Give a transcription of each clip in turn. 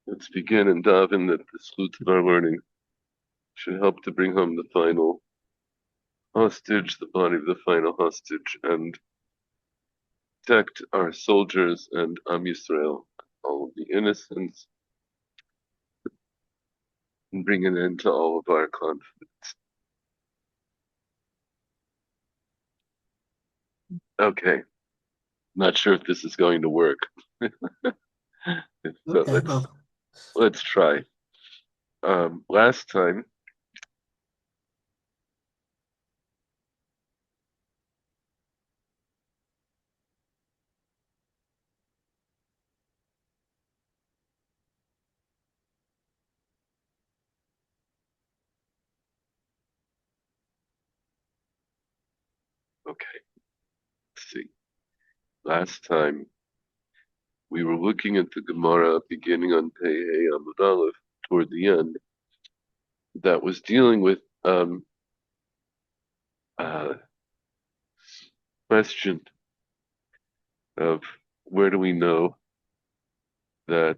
Let's begin and daven that the zchut of our learning should help to bring home the final hostage, the body of the final hostage, and protect our soldiers and Am Yisrael, all of the innocents, and bring an end to all of our conflicts. Okay, not sure if this is going to work, but Okay, let's well, let's try. Last time, okay, let's see. Last time we were looking at the Gemara beginning on Pei Amud Aleph toward the end that was dealing with uh, question of where do we know that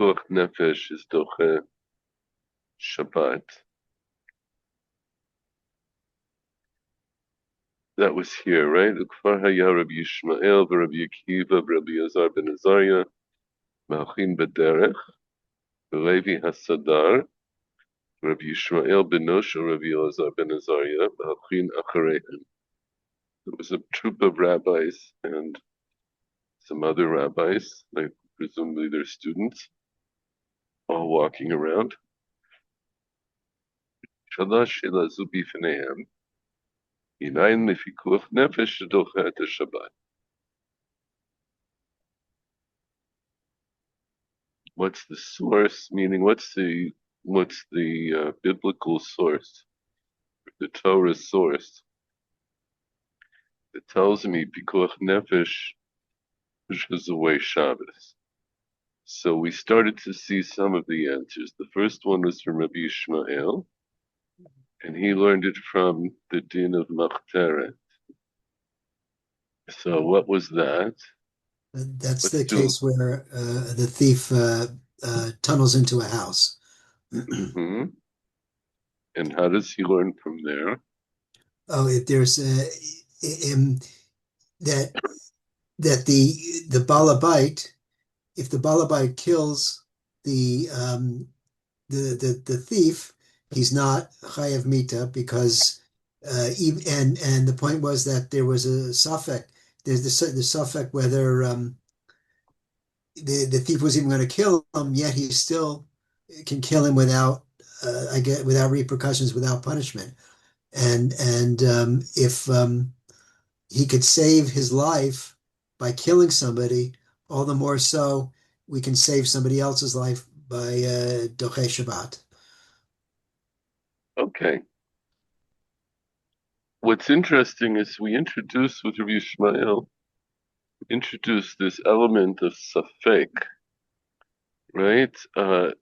Pikuach Nefesh is Doche Shabbat. That was here, right? Ukfar Haya Rabbi Yishmael v'Rabbi Akiva v'Rabbi Yazar ben Azariah Malchin B'derech v'Levi Hasadar Rabbi Yishmael ben Nosha Rabbi Yazar ben Azariah Malchin Achareihem. There was a troop of rabbis and some other rabbis, like presumably their students, all walking around. Shalash Elazu Bifnehem. Inayin Lefikuach Nefesh Docha Et Shabbat. What's the source? Meaning, what's the biblical source, the Torah source that tells me Pikuach Nefesh pushes away Shabbos? So we started to see some of the answers. The first one was from Rabbi Ishmael, and he learned it from the din of Machteret. So what was that? that's Let's the do. case where the thief tunnels into a house. Hmm. And how does he learn from there? Oh, if there's um, that the balabite, if the balabite kills the the thief, he's not chayav mita because and the point was that there was a suffix. There's the suffix whether the thief was even going to kill him, yet he still can kill him without I get without repercussions, without punishment. And if he could save his life by killing somebody, all the more so we can save somebody else's life by Doche Shabbat. Okay. What's interesting is we introduced with Rabbi Ishmael, introduced this element of safek, right? The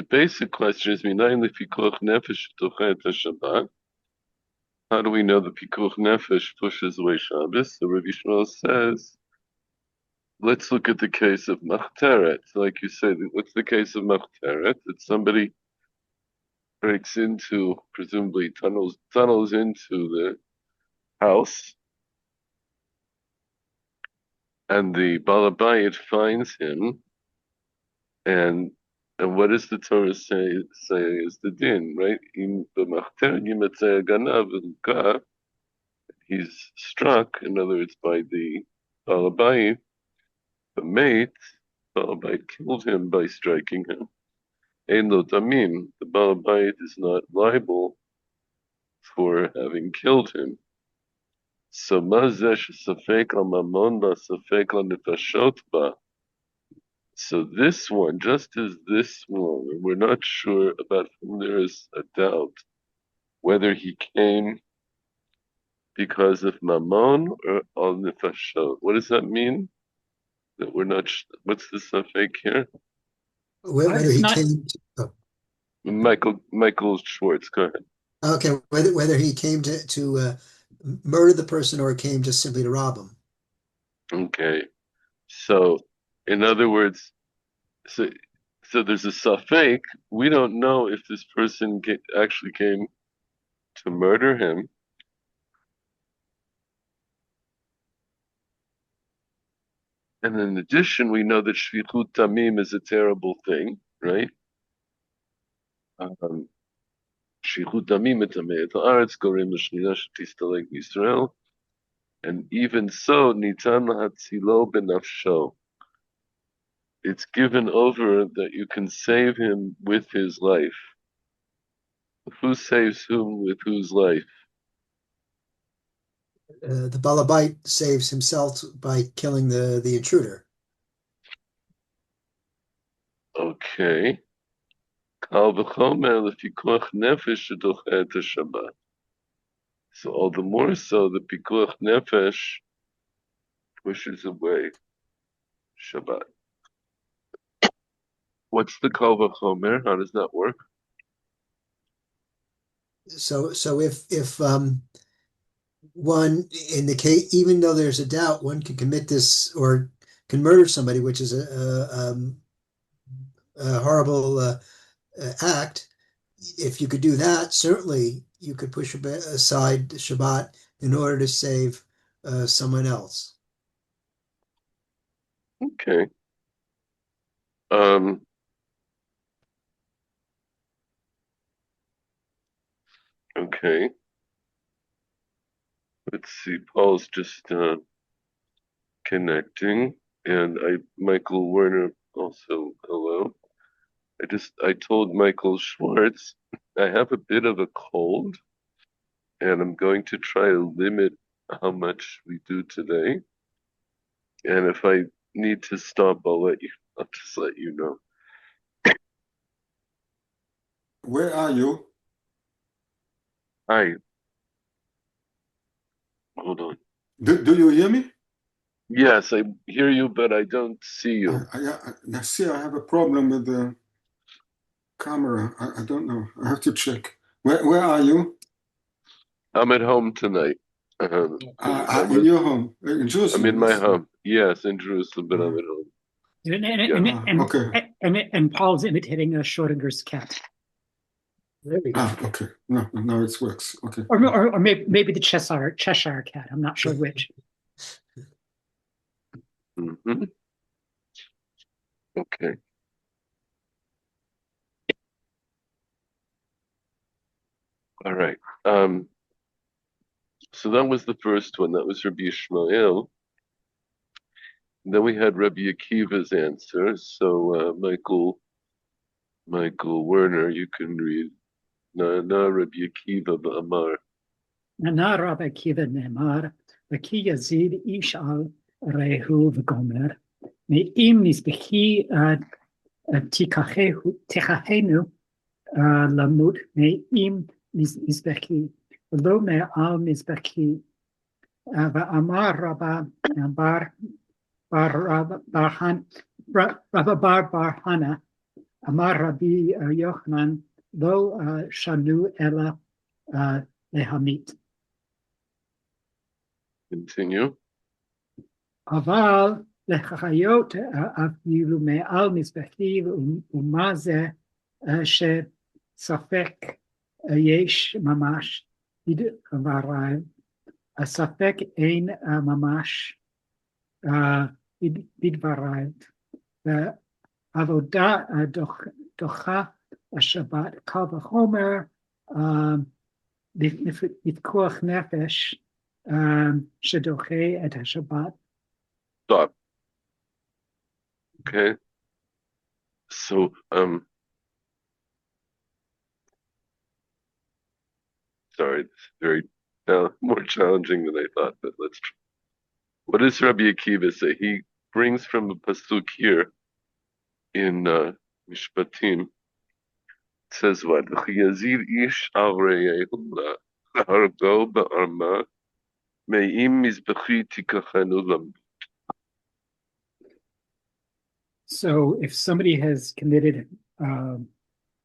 basic question is, Minayin lefikuach nefesh tocha et Shabbat. How do we know the pikuach nefesh pushes away Shabbos? So Rabbi Ishmael says, let's look at the case of Machteret. Like you said, what's the case of Machteret? That somebody breaks into, presumably tunnels into the house, and the Balabayit finds him, and and what does the Torah say is the din, right? He's struck, in other words, by the Balabayit, the mate. Balabayit killed him by striking him. Ein lo damim, the Balabayit is not liable for having killed him. So mazesh safek al mamon ba safek al nefashot ba. So this one, just as this one, we're not sure about whom there is a doubt whether he came because of Mammon or al nefashot. What does that mean? That we're not. What's the suffix here? Whether It's he not. came to, Michael Schwartz. Go ahead. okay, whether he came to murder the person or came just simply to rob him. Okay. So In other words, so so there's a safek. We don't know if this person actually came to murder him. And in addition, we know that shvichut tamim is a terrible thing, right? Um, shvichut tamim etamei et haaretz gorim l'shnina shetistalek Yisrael. And even so, nitan hatzilo benafsho. It's given over that you can save him with his life. Who saves whom with whose life? The Balabite saves himself by killing the intruder. Okay. Kal v'chomer lefikuach nefesh shedocha et Shabbat. So all the more so, the pikuach nefesh pushes away Shabbat. What's the kal v'chomer? How does that work? So if one in the case, even though there's a doubt, one can commit this or can murder somebody, which is a horrible act. If you could do that, certainly you could push aside Shabbat in order to save someone else. Okay. Um, okay. Let's see. Paul's just connecting, and Michael Werner also. Hello. I told Michael Schwartz I have a bit of a cold, and I'm going to try to limit how much we do today. And if I need to stop, I'll just let you know. Where are you? Hi, hold on. Do you hear me? Yes, I hear you, but I don't see you. I see I have a problem with the camera. I don't know. I have to check. Where are you? I'm at home tonight. In your home, in I'm in Jerusalem, my yes. home. Yes, in Jerusalem, but I'm at home. Yeah. Okay. And Paul's imitating a Schrodinger's cat, There we go. Okay. No, now it works. Okay. or maybe the Cheshire cat. I'm not sure which. Hmm. Okay. All right. So that was the first one. That was Rabbi Ishmael. Then we had Rabbi Akiva's answer. So Michael Werner, you can read. Na Rabbi Akiva ba'amar. Na Rabbi Akiva Ne'emar, V'ki Yazid ish al rehu v'gomer, me'im nizbechi tikachenu lamut, me'im nizbechi, v'lo me'al nizbechi, v'amar Rabba bar Hana, Amar Rabbi Yochanan, lo shanu ela lehamit. Continue. אבל לחיות אפילו מעל מזבחי ומה זה שספק יש ממש בדבריו, הספק אין ממש בדבריו, ועבודה דוחה השבת, קל וחומר לפיקוח נפש שדוחה את השבת. Stop. Okay. So, sorry, it's very more challenging than I thought, but let's try. What does Rabbi Akiva say? He brings from a pasuk here in Mishpatim. It says what? Yazid ish al re'ehu hargo ba'arma me'im mizbechi tikachenu lam. So if somebody has committed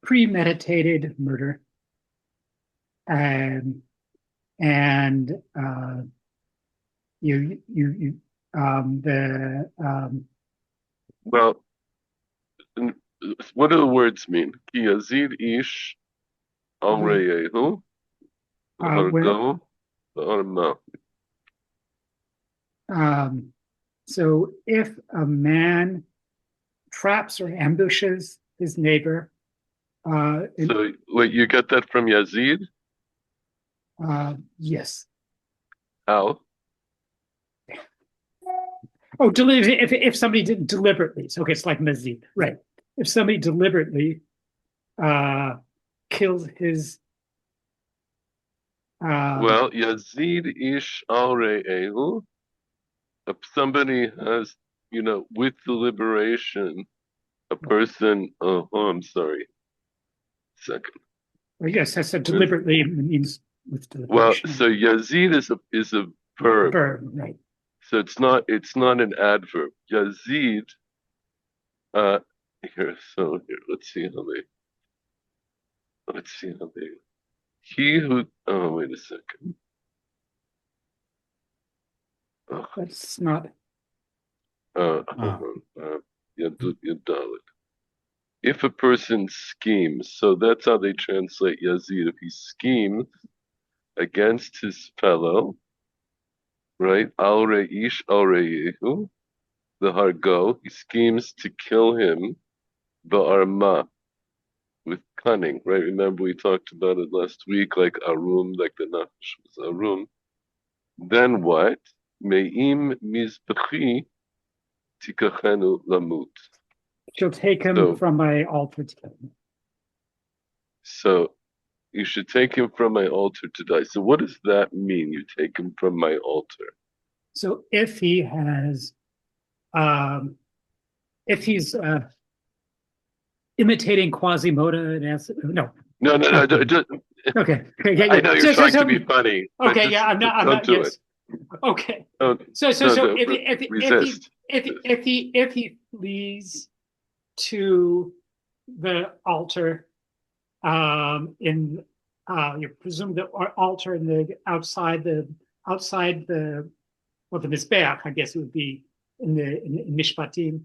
premeditated murder and Well, what do the words mean? Ki yazid ish al reyehu When v'hargo v'arma. um, so if a man traps or ambushes his neighbor, So wait, you got that from Yazid? yes. How? Oh, if somebody did deliberately, so okay, it's like mazid, right? If somebody deliberately kills his Well, Yazid ish al reyehu. If somebody has, with deliberation, a person. Oh, I'm sorry. Second. yes, I said deliberately means with Well, deliberation. so Yazid is a verb. Verb, right? So it's not an adverb. Yazid. Uh, here. Let's see how they. He who. Oh, wait a second. Oh, That's not. hold on. Yadalit. If a person schemes, so that's how they translate Yazid. If he schemes against his fellow, right? Al reish al reyehu, the hargo, he schemes to kill him, the arma, with cunning, right? Remember we talked about it last week, like arum, like the nafesh was arum. Then what? Me'im mizbechi tikachenu lamut. She'll take him So, from my altar to kill him. so you should take him from my altar to die. So what does that mean? You take him from my altar. So if he has, if he's imitating Quasimodo and No. okay, yeah, I yeah. know you're trying to be funny, but Okay, just yeah, I'm don't not. do it. Yes, okay. Don't, So don't resist. if he flees to the altar, in you presume the altar in the outside the the mizbeach, I guess it would be in mishpatim.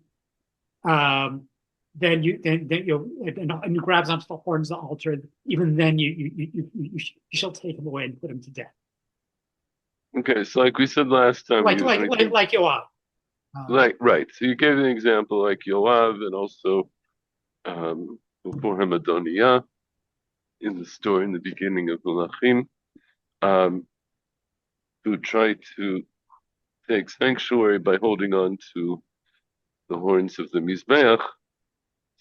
Then you grabs onto the horns of the altar. Even then, you shall take him away and put him to death, Okay, so like we said last time, we usually think like Yoav. right. So you gave an example like Yoav and also before him Adoniah in the story in the beginning of Melachim, um, who tried to take sanctuary by holding on to the horns of the Mizbeach.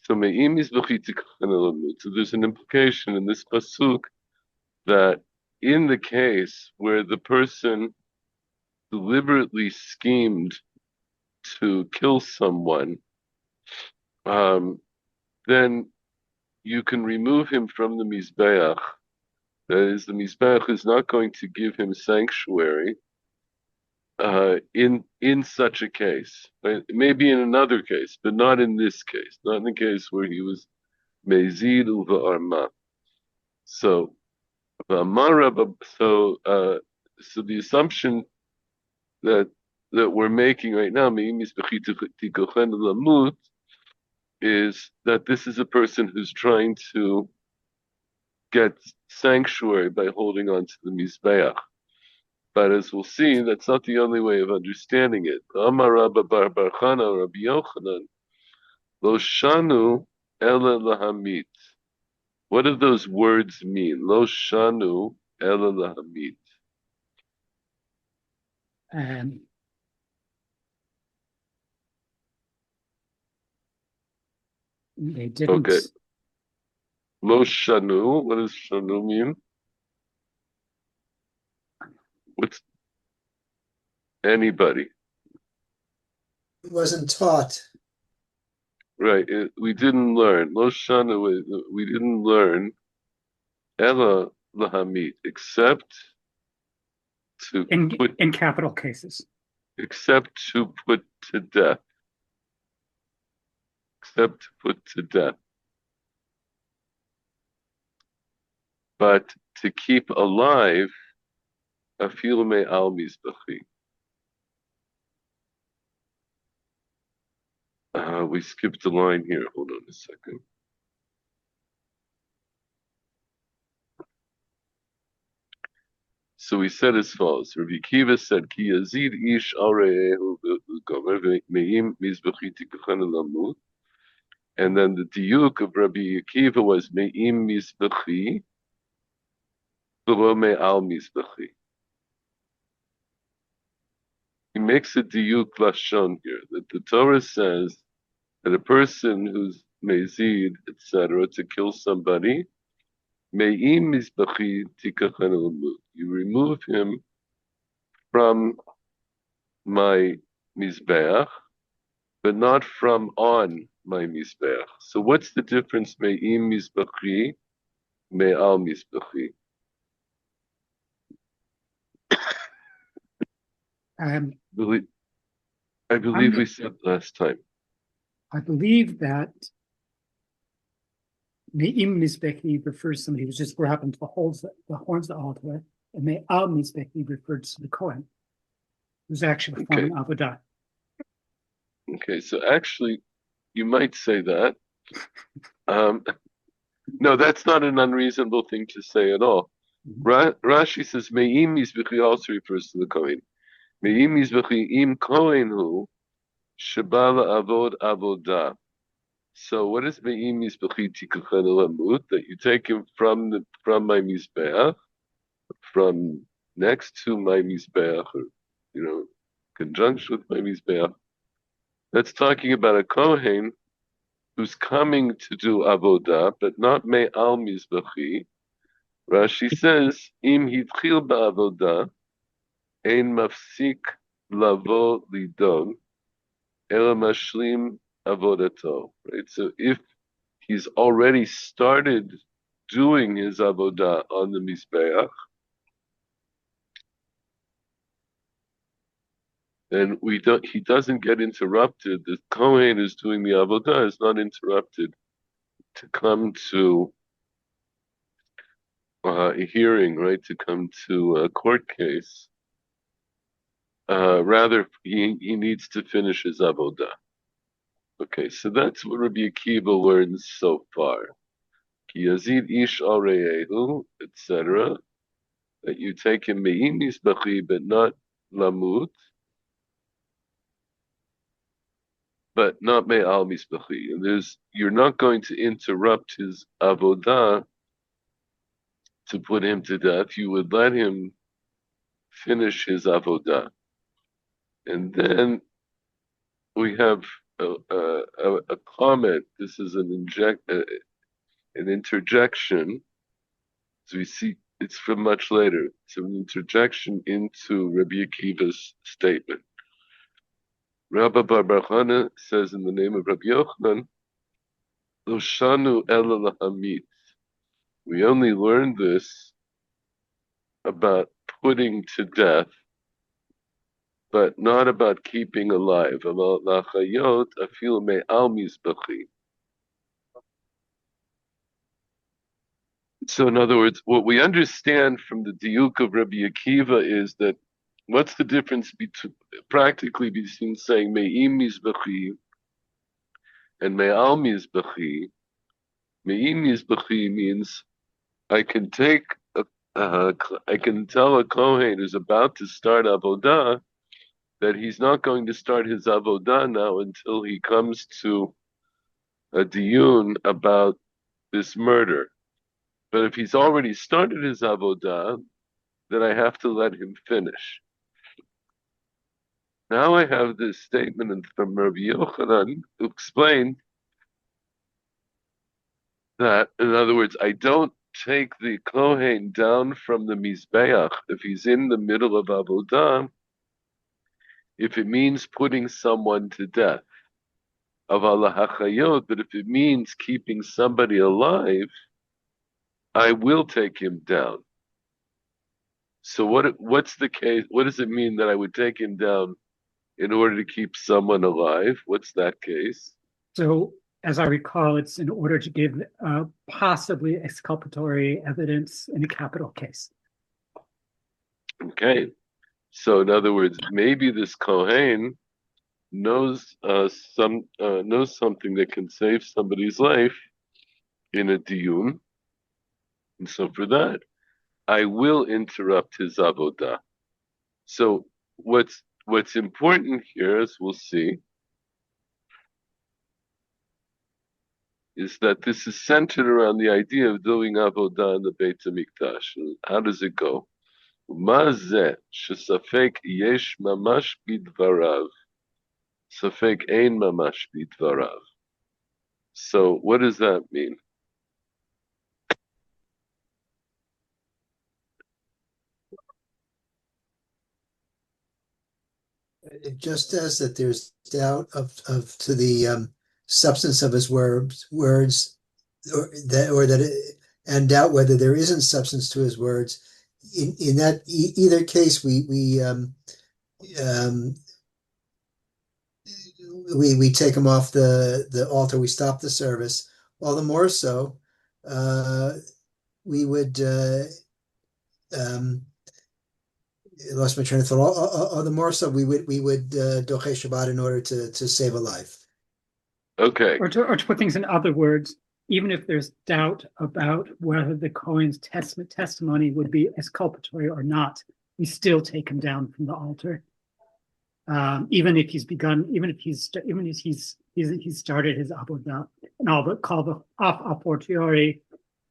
So me'im mizbechi tikchen elamut. So there's an implication in this pasuk that in the case where the person deliberately schemed to kill someone, then you can remove him from the Mizbeach. That is, the Mizbeach is not going to give him sanctuary in such a case. Right? Maybe in another case, but not in this case. Not in the case where he was Mezid uva arma. So, so the assumption that we're making right now, is that this is a person who's trying to get sanctuary by holding on to the Mizbeach. But as we'll see, that's not the only way of understanding it. Amar Rabba Bar Bar Chana, Rabbi Yochanan, Lo Shanu Ela Lahamit. What do those words mean? Lo Shanu Ela Lahamit. And they didn't. Okay. Lo Shanu. What does Shanu mean? What's anybody? It wasn't taught. Right. We didn't learn. Lo Shanu. We didn't learn Ela Lahamit except to put in capital cases. except to put to death. Except to put to death. But to keep alive, afilu me al mizbechi. We skipped a line here. Hold on a second. So we said as follows. Rabbi Akiva said, Ki yazid ish al re'ehu gomer me'im mizbechi tikuchen lamut. And then the diuk of Rabbi Akiva was me'im mizbechi v'lo me'al mizbechi. He makes a diuk lashon here, that the Torah says that a person who's mezid, etc., to kill somebody, me'im mizbechi tikuchen lamut. You remove him from my mizbeach, but not from on my mizbeach. So what's the difference me'im mizbechi, me'al mizbechi? Um, I believe we said last time. I believe that Me'im Mizbechi refers to somebody who's just grabbing the horns of the altar, and Me'al Mizbechi refers to the Kohen, who's actually performing Avodah. Okay, so actually, you might say that. No, that's not an unreasonable thing to say at all. Rashi says Me'im Mizbechi also refers to the Kohen. Me'im Mizbechi im Kohen hu Shabala Avod Avodah. So what is Me'im Mizbechi Tikuchen Lamut? That you take him from my Mizbeach, from next to my Mizbeach, or conjunction with my Mizbeach. That's talking about a Kohen who's coming to do Avodah, but not Me'al Mizbechi. Rashi says, Im hitchil ba'avodah, ein mafsik lavo lidon, ela mashlim avodato. Right? So if he's already started doing his avodah on the mizbeach, then he doesn't get interrupted. The Kohen is doing the avodah is not interrupted to come to a hearing, right? To come to a court case. Rather, he needs to finish his avodah. Okay, so that's what Rabbi Akiva learns so far. Ki yazid ish al re'ehu, etc. That you take him me'im mizbechi, but not lamut, but not me'al mizbechi. And you're not going to interrupt his avodah to put him to death. You would let him finish his avodah, and then we have a comment. This is an interjection. So we see it's from much later. It's an interjection into Rabbi Akiva's statement. Rabbi Bar Bar Chana says in the name of Rabbi Yochanan, Lo shanu ela lahamit. We only learned this about putting to death, but not about keeping alive. About lachayot afil me'al mizbechi. So in other words, what we understand from the diuk of Rabbi Akiva is that what's the difference practically between saying me'im mizbechi and me'al mizbechi? Me'im mizbechi means I can I can tell a Kohen who's about to start avodah that he's not going to start his avodah now until he comes to a diyun about this murder. But if he's already started his avodah, then I have to let him finish. Now I have this statement from Rabbi Yochanan who explained that, in other words, I don't take the Kohen down from the Mizbeach if he's in the middle of avodah, if it means putting someone to death. Of Allah hachayot, but if it means keeping somebody alive, I will take him down. So what's the case? What does it mean that I would take him down in order to keep someone alive? What's that case? So, as I recall, it's in order to give possibly exculpatory evidence in a capital case. Okay. So in other words, maybe this Kohen knows knows something that can save somebody's life in a diyun, and so for that, I will interrupt his avodah. So what's important here, as we'll see, is that this is centered around the idea of doing avodah in the Beit Hamikdash. And how does it go? מה זה שספק יש ממש בדבריו, ספק אין ממש בדבריו. So what does that mean? Just as that there's doubt of to the substance of his words, or that and doubt whether there isn't substance to his words. In that either case, we take him off the altar. We stop the service. All the more so, we would. Lost my train of thought. All the more so, we would doche Shabbat in order to save a life. Okay. Or to put things in other words, even if there's doubt about whether the Kohen's testimony would be exculpatory or not, we still take him down from the altar, even if he's started his avodah, and all but call the a fortiori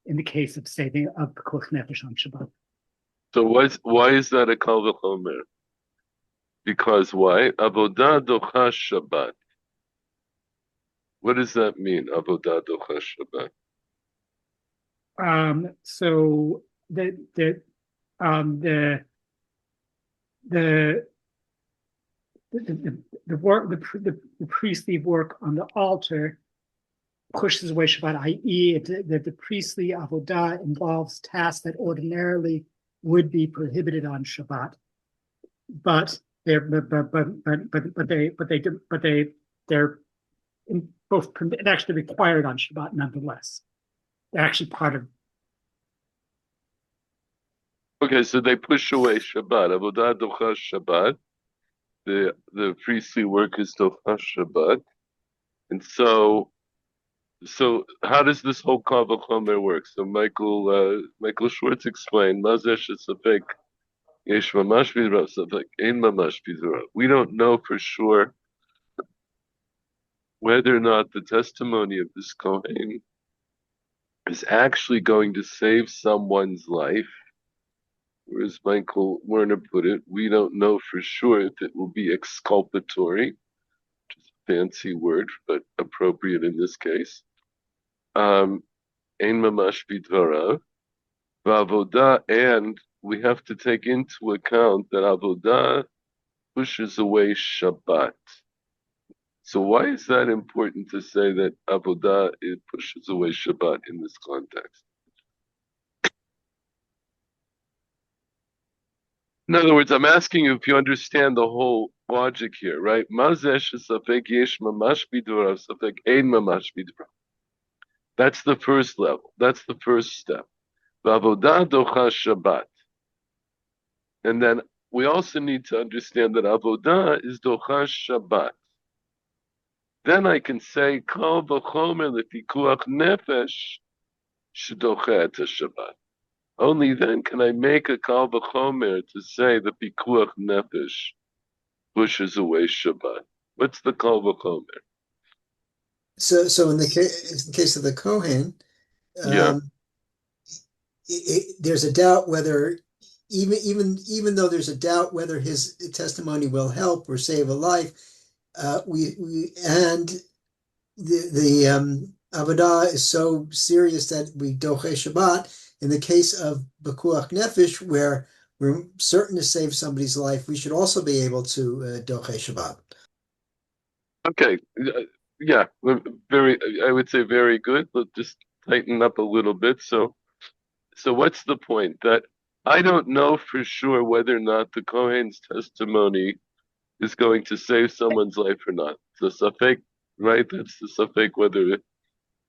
in the case of saving of pikuach nefesh on Shabbat. So why is that a kal v'chomer? Because why? Avodah docha Shabbat. What does that mean? Avodah docha Shabbat. So the work, the priestly work on the altar pushes away Shabbat, i.e., that the priestly avodah involves tasks that ordinarily would be prohibited on Shabbat, but they're both actually required on Shabbat nonetheless. They're actually part of. Okay, so they push away Shabbat. Avodah docha Shabbat. The priestly work is docha Shabbat, and so how does this whole kal v'chomer work? So Michael Schwartz explained, Mazeh shesafek yesh mamash b'dvarav, safek ein mamash b'dvarav. We don't know for sure whether or not the testimony of this Kohen is actually going to save someone's life. Or as Michael Werner put it, we don't know for sure if it will be exculpatory, which is a fancy word, but appropriate in this case. Ein mamash b'dvarav, v'avodah, and we have to take into account that avodah pushes away Shabbat. So why is that important to say that avodah pushes away Shabbat in this context? In other words, I'm asking you if you understand the whole logic here, right? Mazesh safek yesh mamash b'dvarav, safek ein mamash b'dvarav. That's the first level. That's the first step. V'avodah docha Shabbat. And then we also need to understand that avodah is docha Shabbat. Then I can say kal v'chomer lepikuach nefesh shedocha et Shabbat. Only then can I make a kal v'chomer to say the pikuach nefesh pushes away Shabbat. What's the kal v'chomer? So in the case of the Kohen, Yeah. There's a doubt whether even though there's a doubt whether his testimony will help or save a life, and the avodah is so serious that we doche Shabbat. In the case of pikuach nefesh, where we're certain to save somebody's life, we should also be able to doche Shabbat. Okay. Yeah. I would say very good. Let's just tighten up a little bit. So what's the point? That I don't know for sure whether or not the Kohen's testimony is going to save someone's life or not. The safek, right? That's the safek whether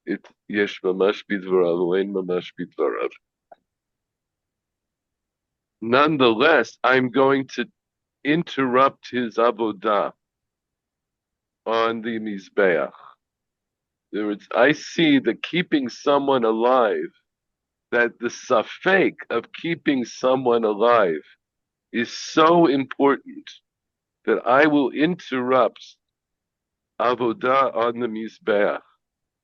it yesh mamash b'dvarav or ein mamash b'dvarav. Nonetheless, I'm going to interrupt his avodah. on the Mizbeach. In other words, I see that keeping someone alive, that the safek of keeping someone alive is so important that I will interrupt avodah on the Mizbeach,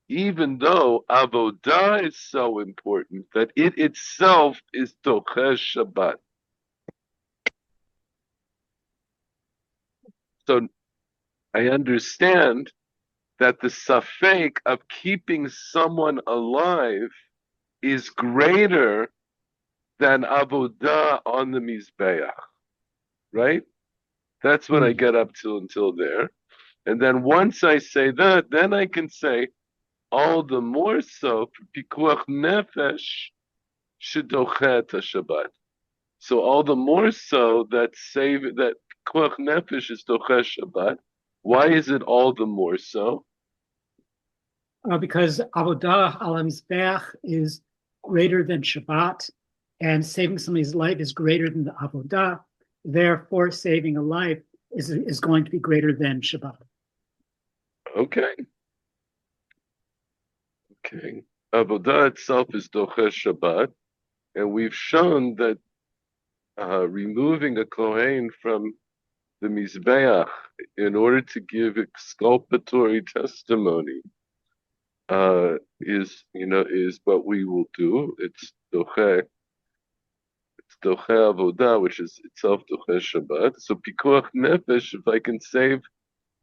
even though avodah is so important that it itself is tochesh Shabbat. So I understand that the safek of keeping someone alive is greater than avodah on the Mizbeach, right? That's what I get up to until there. And then once I say that, then I can say, all the more so, pikuach nefesh shedochet Shabbat. So all the more so that pikuach nefesh is dochet Shabbat. Why is it all the more so? Because avodah al mizbeach is greater than Shabbat, and saving somebody's life is greater than the avodah. Therefore, saving a life is going to be greater than Shabbat. Okay. Avodah itself is dochesh Shabbat, and we've shown that removing a kohen from the mizbeach in order to give exculpatory testimony is what we will do. It's doche avodah, which is itself dochesh Shabbat. So pikuach nefesh,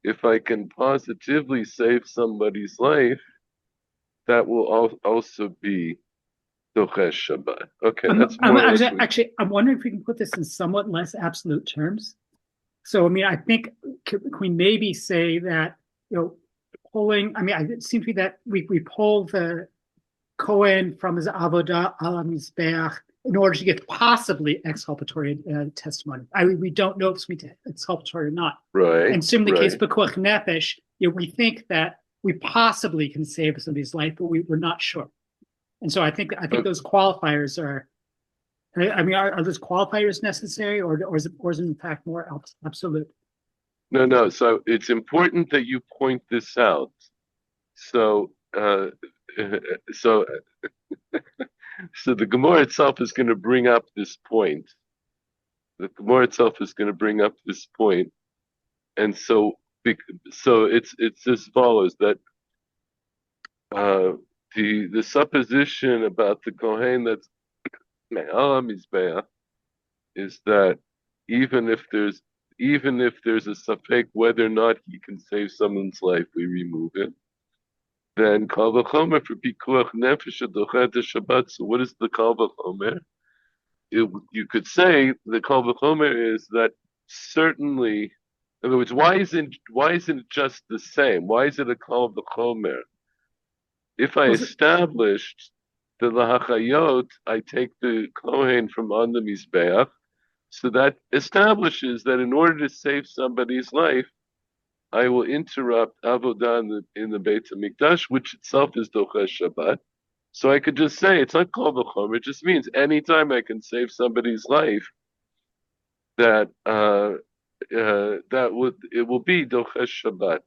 if I can positively save somebody's life, that will also be dochesh Shabbat. Okay, that's more. I'm wondering if we can put this in somewhat less absolute terms. So, I mean, I think can we maybe say that, pulling, it seems to be that we pull the Kohen from his avodah al mizbeach in order to get possibly exculpatory testimony. We don't know if it's going to be exculpatory or not. Right. And similar in the case of pikuach nefesh, we think that we possibly can save somebody's life, but we're not sure. And so I think those qualifiers are. Are those qualifiers necessary, or is it in fact more absolute? No. So it's important that you point this out. So the Gemara itself is going to bring up this point. The Gemara itself is going to bring up this point, and so it's as follows, that the supposition about the Kohen that's Me'al Mizbeach is that even if there's a safek whether or not he can save someone's life, we remove it. Then kal v'chomer for pikuach nefesh adochet Shabbat. So what is the kal v'chomer? You could say the kal v'chomer is that certainly. In other words, why isn't it just the same? Why is it a kal v'chomer? If I established the lahachayot, I take the kohen from on the mizbeach, so that establishes that in order to save somebody's life, I will interrupt avodah in the Beit HaMikdash, which itself is dochesh Shabbat. So I could just say it's not kal v'chomer. It just means anytime I can save somebody's life, that it will be dochesh Shabbat.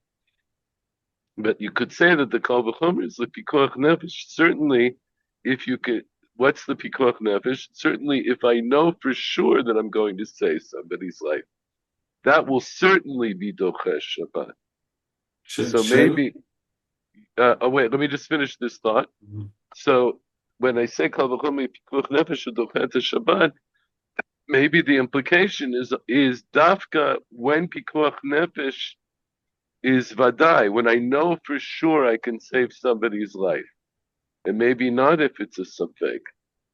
But you could say that the kal v'chomer is the pikuach nefesh. Certainly, if you could, what's the pikuach nefesh? Certainly, if I know for sure that I'm going to save somebody's life, that will certainly be dochesh Shabbat. So maybe, wait, let me just finish this thought. Mm-hmm. So when I say kal v'chomer pikuach nefesh dochesh Shabbat, maybe the implication is dafka when pikuach nefesh is vadai, when I know for sure I can save somebody's life. And maybe not if it's a safek.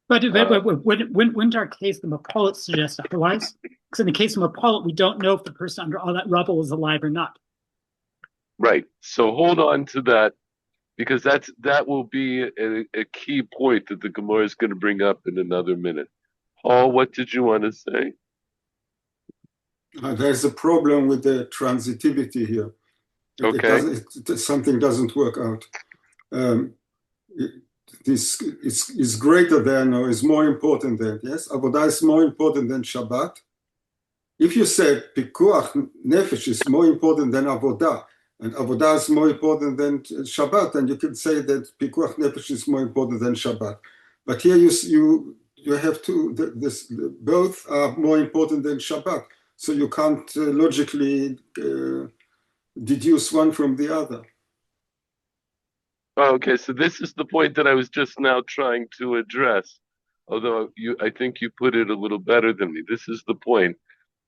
But wouldn't our case the Mapolit suggest otherwise? Because in the case of Mapolit, we don't know if the person under all that rubble is alive or not. Right. So hold on to that, because that will be a key point that the Gemara is going to bring up in another minute. Paul, what did you want to say? There's a problem with the transitivity here. Okay. Something doesn't work out. This is greater than or is more important than, yes? Avodah is more important than Shabbat. If you say pikuach nefesh is more important than avodah, and avodah is more important than Shabbat, and you can say that pikuach nefesh is more important than Shabbat. But here you have both are more important than Shabbat, so you can't logically deduce one from the other. Oh, okay, so this is the point that I was just now trying to address. Although I think you put it a little better than me. This is the point.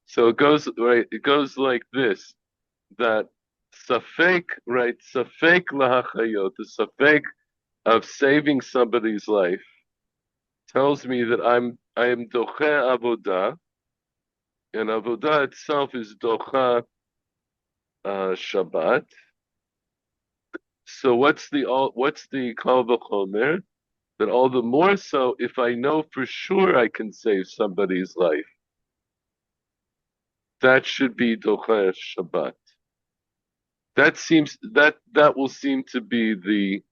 So it goes right. It goes like this: that safek, right? Safek lahachayot, the safek of saving somebody's life, tells me that I am doche avodah, and avodah itself is docha Shabbat. So what's the kal v'chomer? That all the more so if I know for sure I can save somebody's life, that should be docha Shabbat. That will seem to be the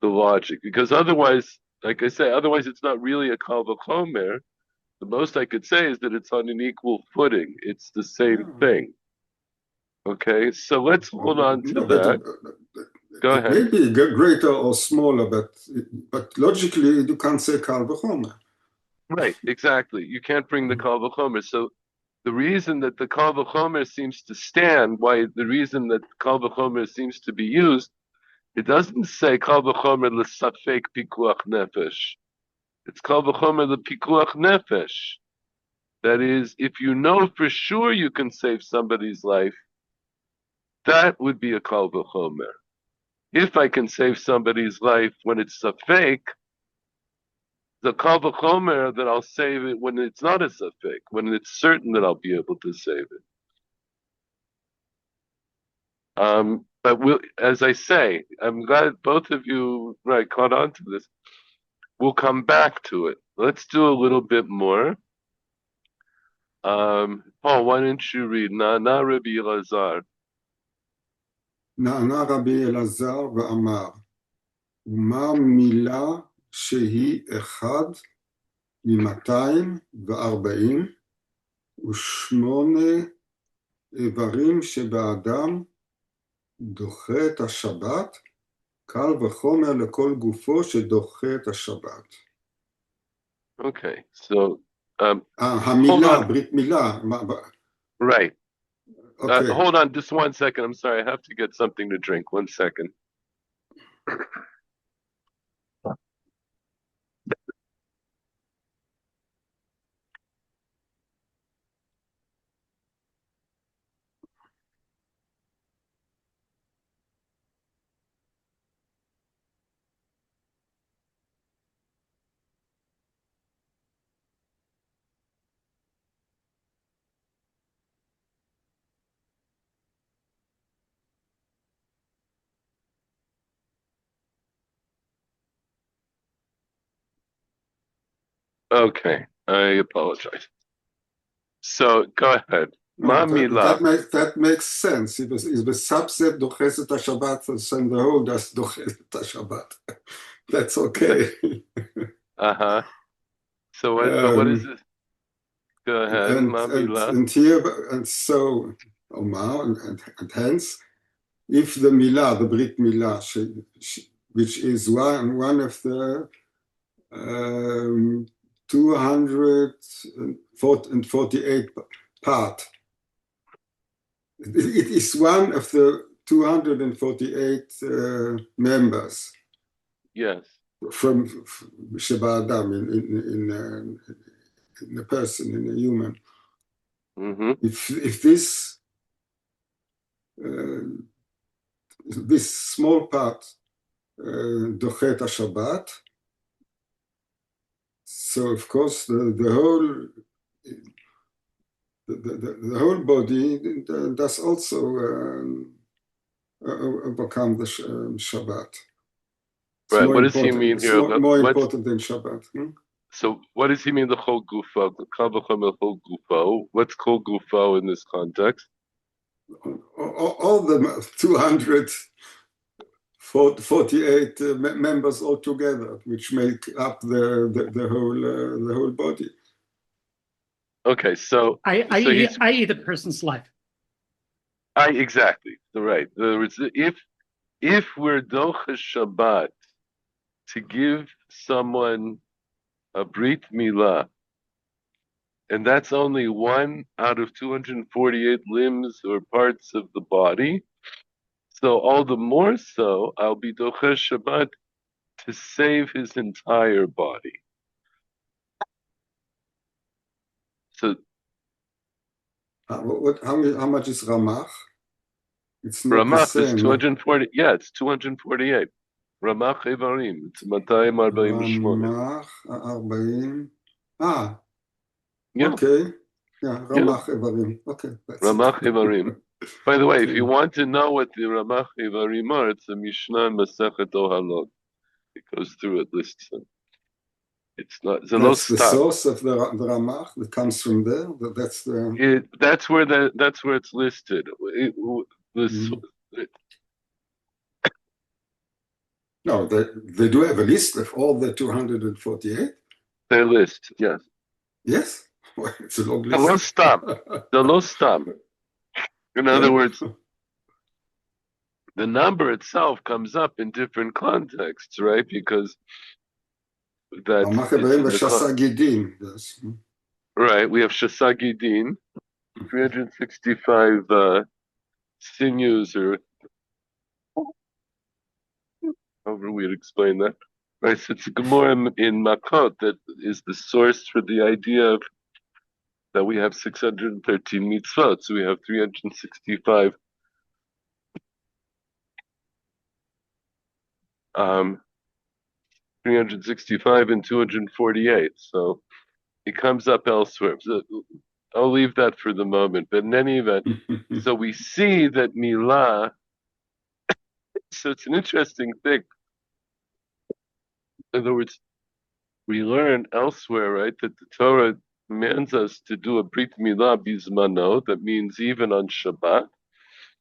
logic, because otherwise, like I say, otherwise it's not really a kal v'chomer. The most I could say is that it's on an equal footing. It's the same thing. Okay, so let's hold on to that. Go It ahead. may be greater or smaller, but logically you can't say kal v'chomer. Right, exactly. You can't bring the kal v'chomer. So the reason that the kal v'chomer seems to stand, the reason that kal v'chomer seems to be used, it doesn't say kal v'chomer l'safek pikuach nefesh. It's kal v'chomer l'pikuach nefesh. That is, if you know for sure you can save somebody's life, that would be a kal v'chomer. If I can save somebody's life when it's safek, the kal v'chomer that I'll save it when it's not a safek, when it's certain that I'll be able to save it. But as I say, I'm glad both of you caught on to this. We'll come back to it. Let's do a little bit more. Paul, why don't you read Na Rabbi Elazar? נענה רבי אלעזר ואמר, ומה מילה שהיא 1 מ-248 איברים שבאדם דוחה את השבת, קל וחומר לכל גופו שדוחה את השבת. Okay, so המילה, ברית מילה. Right. Okay. Hold on just 1 second. I'm sorry. I have to get something to drink. 1 second. Okay, I apologize. So go ahead. That makes sense. If the subset דוחס את השבת, then the whole does דוחס את השבת. That's okay. So what is it? Go ahead. And here, and so, Omar, and hence, if the milah, the brit milah, which is one of the 248 part, it is one of the 248 members. Yes. From Sheba Adam in a person, in a human. Mm-hmm. If this small part dochet Shabbat, so of course the whole body does also overcome the Shabbat. Right. What does he mean here? More important than Shabbat. So what does he mean, the whole gufo? The kal v'chomer whole gufo. What's called gufo in this context? All the 248 members altogether, which make up the whole body. Okay, so i.e. the person's life. Exactly. Right. In other words, if we're docha Shabbat to give someone a brit milah, and that's only one out of 248 limbs or parts of the body, so all the more so, I'll be docha Shabbat to save his entire body. So How much is Ramach? It's not the Ramach is same, no? 240. Yeah, it's 248. Ramach Evarim. It's 248. רמ"ח 40. Ah, Yeah, okay. Yeah, yeah. רמ"ח איברים. Okay, that's it. Ramach Evarim. By the way, if Okay. you want to know what the Ramach Evarim are, it's a Mishnah in Masechet Ohalot. It goes through it, lists them. It's not. It's a low That's the stop. source of the Ramach that comes from there. That's the. That's where it's listed. Mhm. No, they do have a list of all the 248. Their list, yes. Yes, well, it's a long The low list. stop. The low stop. In other Yeah. words, the number itself comes up in different contexts, right? Because that's רמ"ח it's איברים in the ושס"ה גידין. Yes. right. We have Shasagidin, 365 sinews, or however we'd explain that. Right, so it's a Gemara in Makot that is the source for the idea of that we have 613 mitzvot, so we have 365 365 and 248. So it comes up elsewhere. So I'll leave that for the moment. But in any event, so we see that milah. So it's an interesting thing. In other words, we learn elsewhere, right, that the Torah commands us to do a brit milah bizmano. That means even on Shabbat.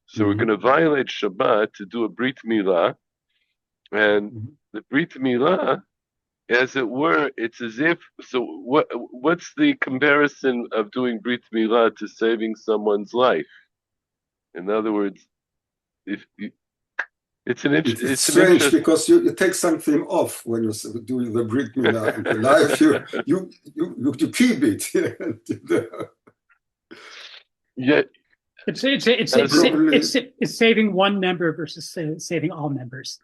So we're going to violate Shabbat to do a brit milah, and the brit milah, as it were, it's as if. So what's the comparison of doing brit milah to saving someone's life? In other words, if it's an It's strange interest. because you take something off when you do the Brit Milah, and the life you keep it. Yeah, It's saving one member versus saving all members.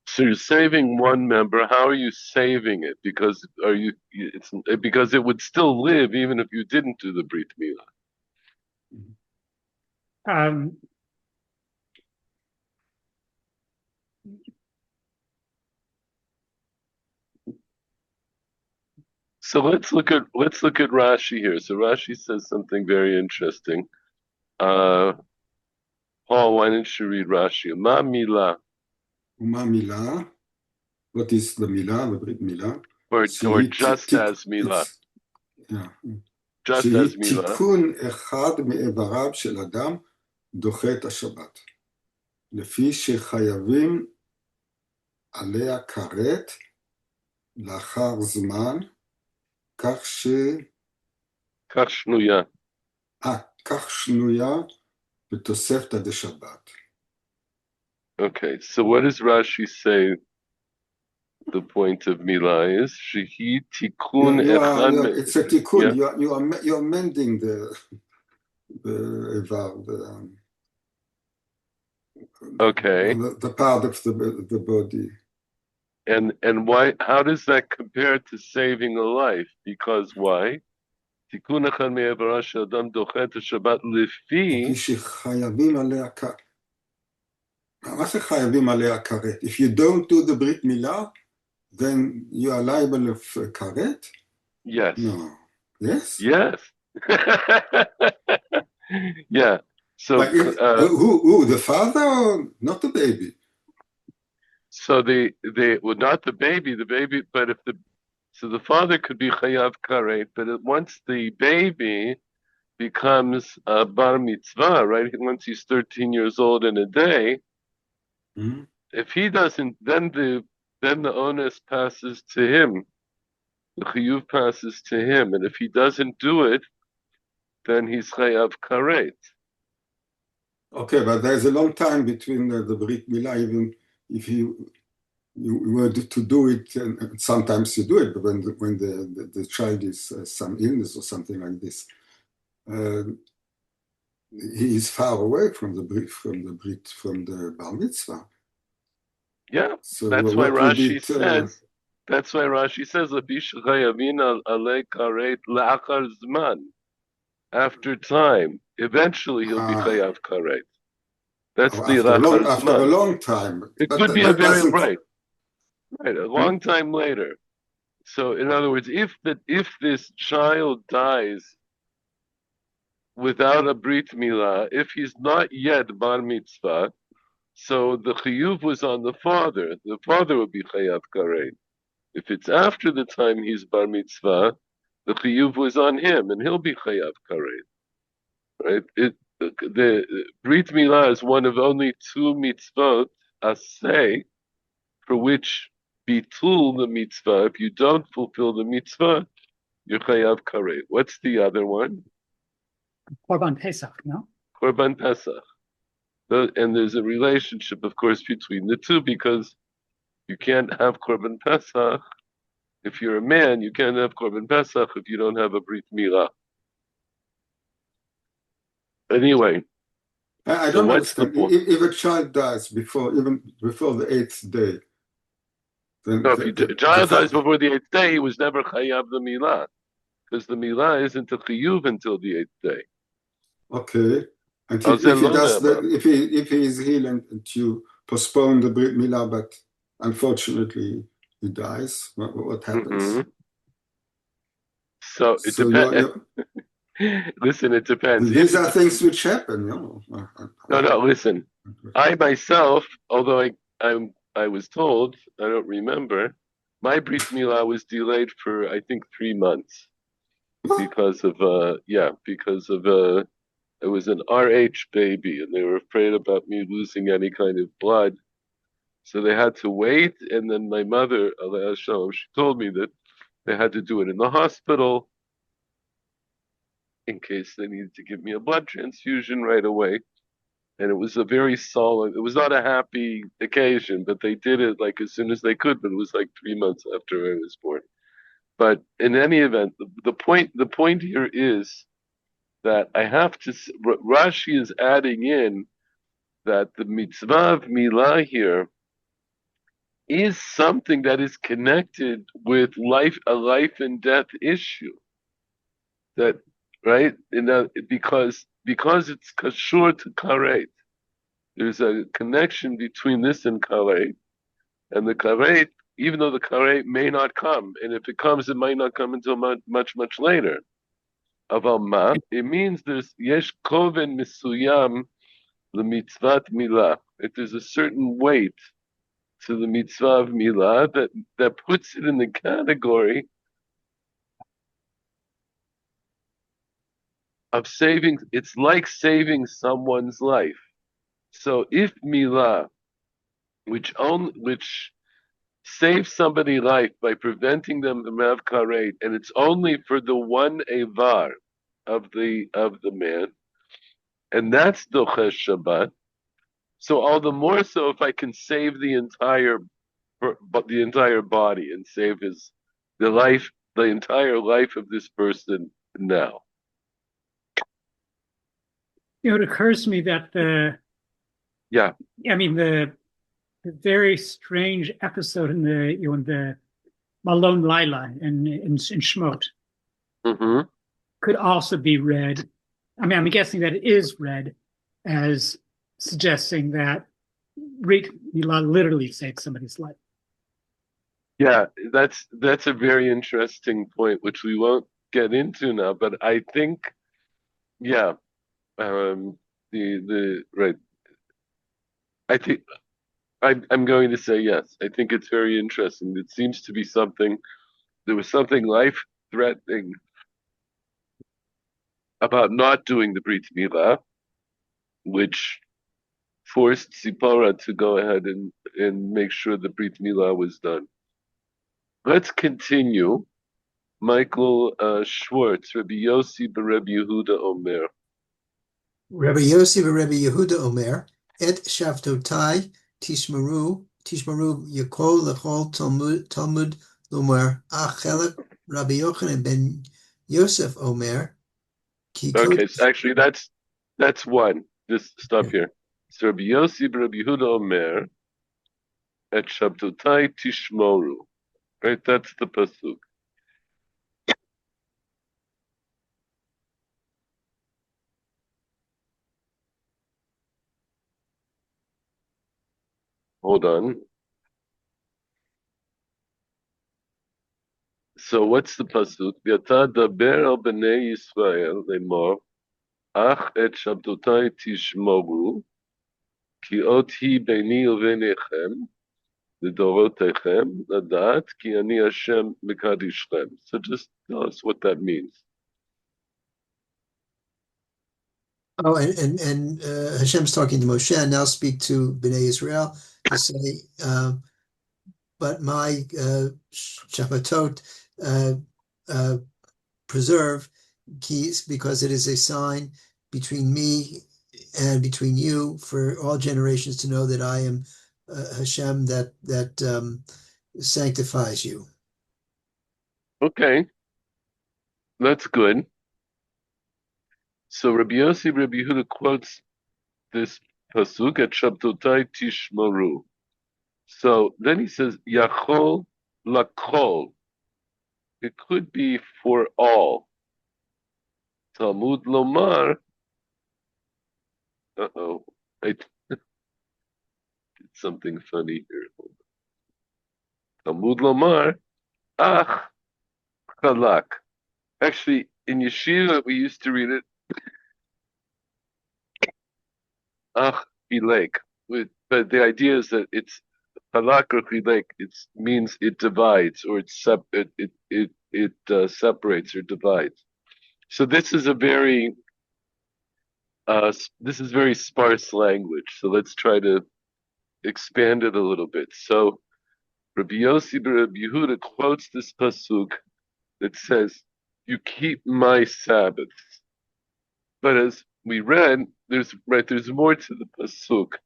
so you're saving one member. How are you saving it? Because it's because it would still live even if you didn't do the brit milah. So let's look at Rashi here. So Rashi says something very interesting. Paul, why don't you read Rashi? Ma milah. Ma milah. What is the milah? The Brit milah. Or just as milah. Yeah. Just as milah. תיקון אחד מאיבריו של אדם דוחה את השבת. לפי שחייבים עליה כרת לאחר זמן, כך שנויה בתוספתא דשבת. Okay, so what does Rashi say the point of milah is? Shehi tikun echad. It's a tikkun. Yeah? You're amending the ivar, okay. The part of the body. And why? How does that compare to saving a life? Because why? תיקון אחד מעברה של אדם דוחה את השבת לפי שחייבים עליה כרת. מה זה חייבים עליה כרת? If you don't do the Brit Milah, then you are liable of כרת? Yes. No. Yes? Yes. Yeah. So who? The father or not the baby? So well, not the baby, but so the father could be chayav karet, but once the baby becomes a bar mitzvah, right? Once he's 13 years old in a day, if he doesn't, then the onus passes to him. The chiyuv passes to him, and if he doesn't do it, then he's chayav karet. Okay, but there's a long time between the Brit Milah, even if you were to do it, and sometimes you do it, but when the child is some illness or something like this, uh, he is far away from the bar mitzvah. Yeah, So that's why what would Rashi it? says. That's why Rashi says, "Lapish chayavin alei karet la'achar zman." After time, eventually he'll be chayav karet. That's the la'achar After a zman. long time, It but could be a that very doesn't. right, a long time later. So, in other words, if this child dies without a brit milah, if he's not yet bar mitzvah, so the chiyuv was on the father. The father would be chayav karet. If it's after the time he's bar mitzvah, the chiyuv was on him, and he'll be chayav karet. Right? The brit milah is one of only two mitzvot asay for which bitul the mitzvah. If you don't fulfill the mitzvah, you're chayav karet. What's the other one? Korban Pesach, no? Korban Pesach. And there's a relationship, of course, between the two because you can't have Korban Pesach. If you're a man, you can't have Korban Pesach if you don't have a Brit Milah. Anyway, I so don't what's the understand. point? If a child dies even before the 8th day, then No, if a child dies before the 8th day, he was never Chayav the Milah because the Milah isn't a Chiyuv until the 8th day. Okay, and Al if he lo does that, ne'amar. if he is healed and you postpone the Brit Milah, but unfortunately he dies, what happens? Mhm. So it So depends. Listen, it depends. these are things which happen, No, listen. I myself, although I was told, I don't remember, my Brit Milah was delayed for I think 3 months because of it was an RH baby and they were afraid about me losing any kind of blood. So they had to wait, and then my mother, Alea Shalom, she told me that they had to do it in the hospital in case they needed to give me a blood transfusion right away. And it was a very solemn, it was not a happy occasion, but they did it like as soon as they could, but it was like 3 months after I was born. But in any event, the point here is that I have to, Rashi is adding in that the mitzvah of milah here is something that is connected with a life and death issue. That, right? Because it's kashur to karet. There's a connection between this and karet, and the karet, even though the karet may not come, and if it comes, it might not come until much later. Aval ma, it means there's yesh koven misuyam lemitzvat milah. If there's a certain weight to the mitzvah of milah that puts it in the category of saving. It's like saving someone's life. So if milah, which saves somebody's life by preventing them from have karet, and it's only for the one avar of the man, and that's doches Shabbat. So all the more so if I can save the entire body and save the entire life of this person now. It occurs to me that Yeah. the very strange episode in the Malone Lila in Shmot Mm-hmm. could also be read. I mean, I'm guessing that it is read as suggesting that Brit Milah literally saved somebody's life. Yeah, that's a very interesting point, which we won't get into now. But I think, yeah, the right. I think I'm going to say yes. I think it's very interesting. It seems to be something. There was something life-threatening about not doing the Brit Milah, which forced Sipora to go ahead and make sure the Brit Milah was done. Let's continue. Michael Schwartz, Rabbi Yossi Rabbi Yehuda Omer. Rabbi Yossi Rabbi Yehuda Omer, Et Shavtotai Tishmaru Yakol Lechol Talmud Lomer Achelek Rabbi Yochanan ben Yosef Omer Kikot. Okay, so actually that's one. Just stop here. So Rabbi Yossi Rabbi Yehuda Omer et Shabtotai Tishmoru. Right, that's the pasuk. Hold on. So what's the pasuk? V'ata daber al bnei Yisrael lemor ach et Shabtotai Tishmoru ki ot hi beini uvenechem לדורותיכם לדעת כי אני Hashem מקדישכם. So just tell us what that means. Oh, and Hashem's talking to Moshe, and now speak to Bnei Israel to say, but my Shabbatot preserve keys because it is a sign between me and between you for all generations to know that I am Hashem that sanctifies you. Okay, that's good. So Rabbi Yossi, Rabbi Yehuda quotes this pasuk at Shabtotai Tishmoru. So then he says, Yachol lakol. It could be for all. Talmud lomar. I did something funny here. Talmud lomar, ach chalak. Actually, in yeshiva we used to read it ach chilek. But the idea is that it's halak or chilek. It means it divides or it separates or divides. So this is very sparse language. So let's try to expand it a little bit. So Rabbi Yossi Rabbi Yehuda quotes this pasuk that says, "You keep my Sabbaths." But as we read, there's more to the pasuk.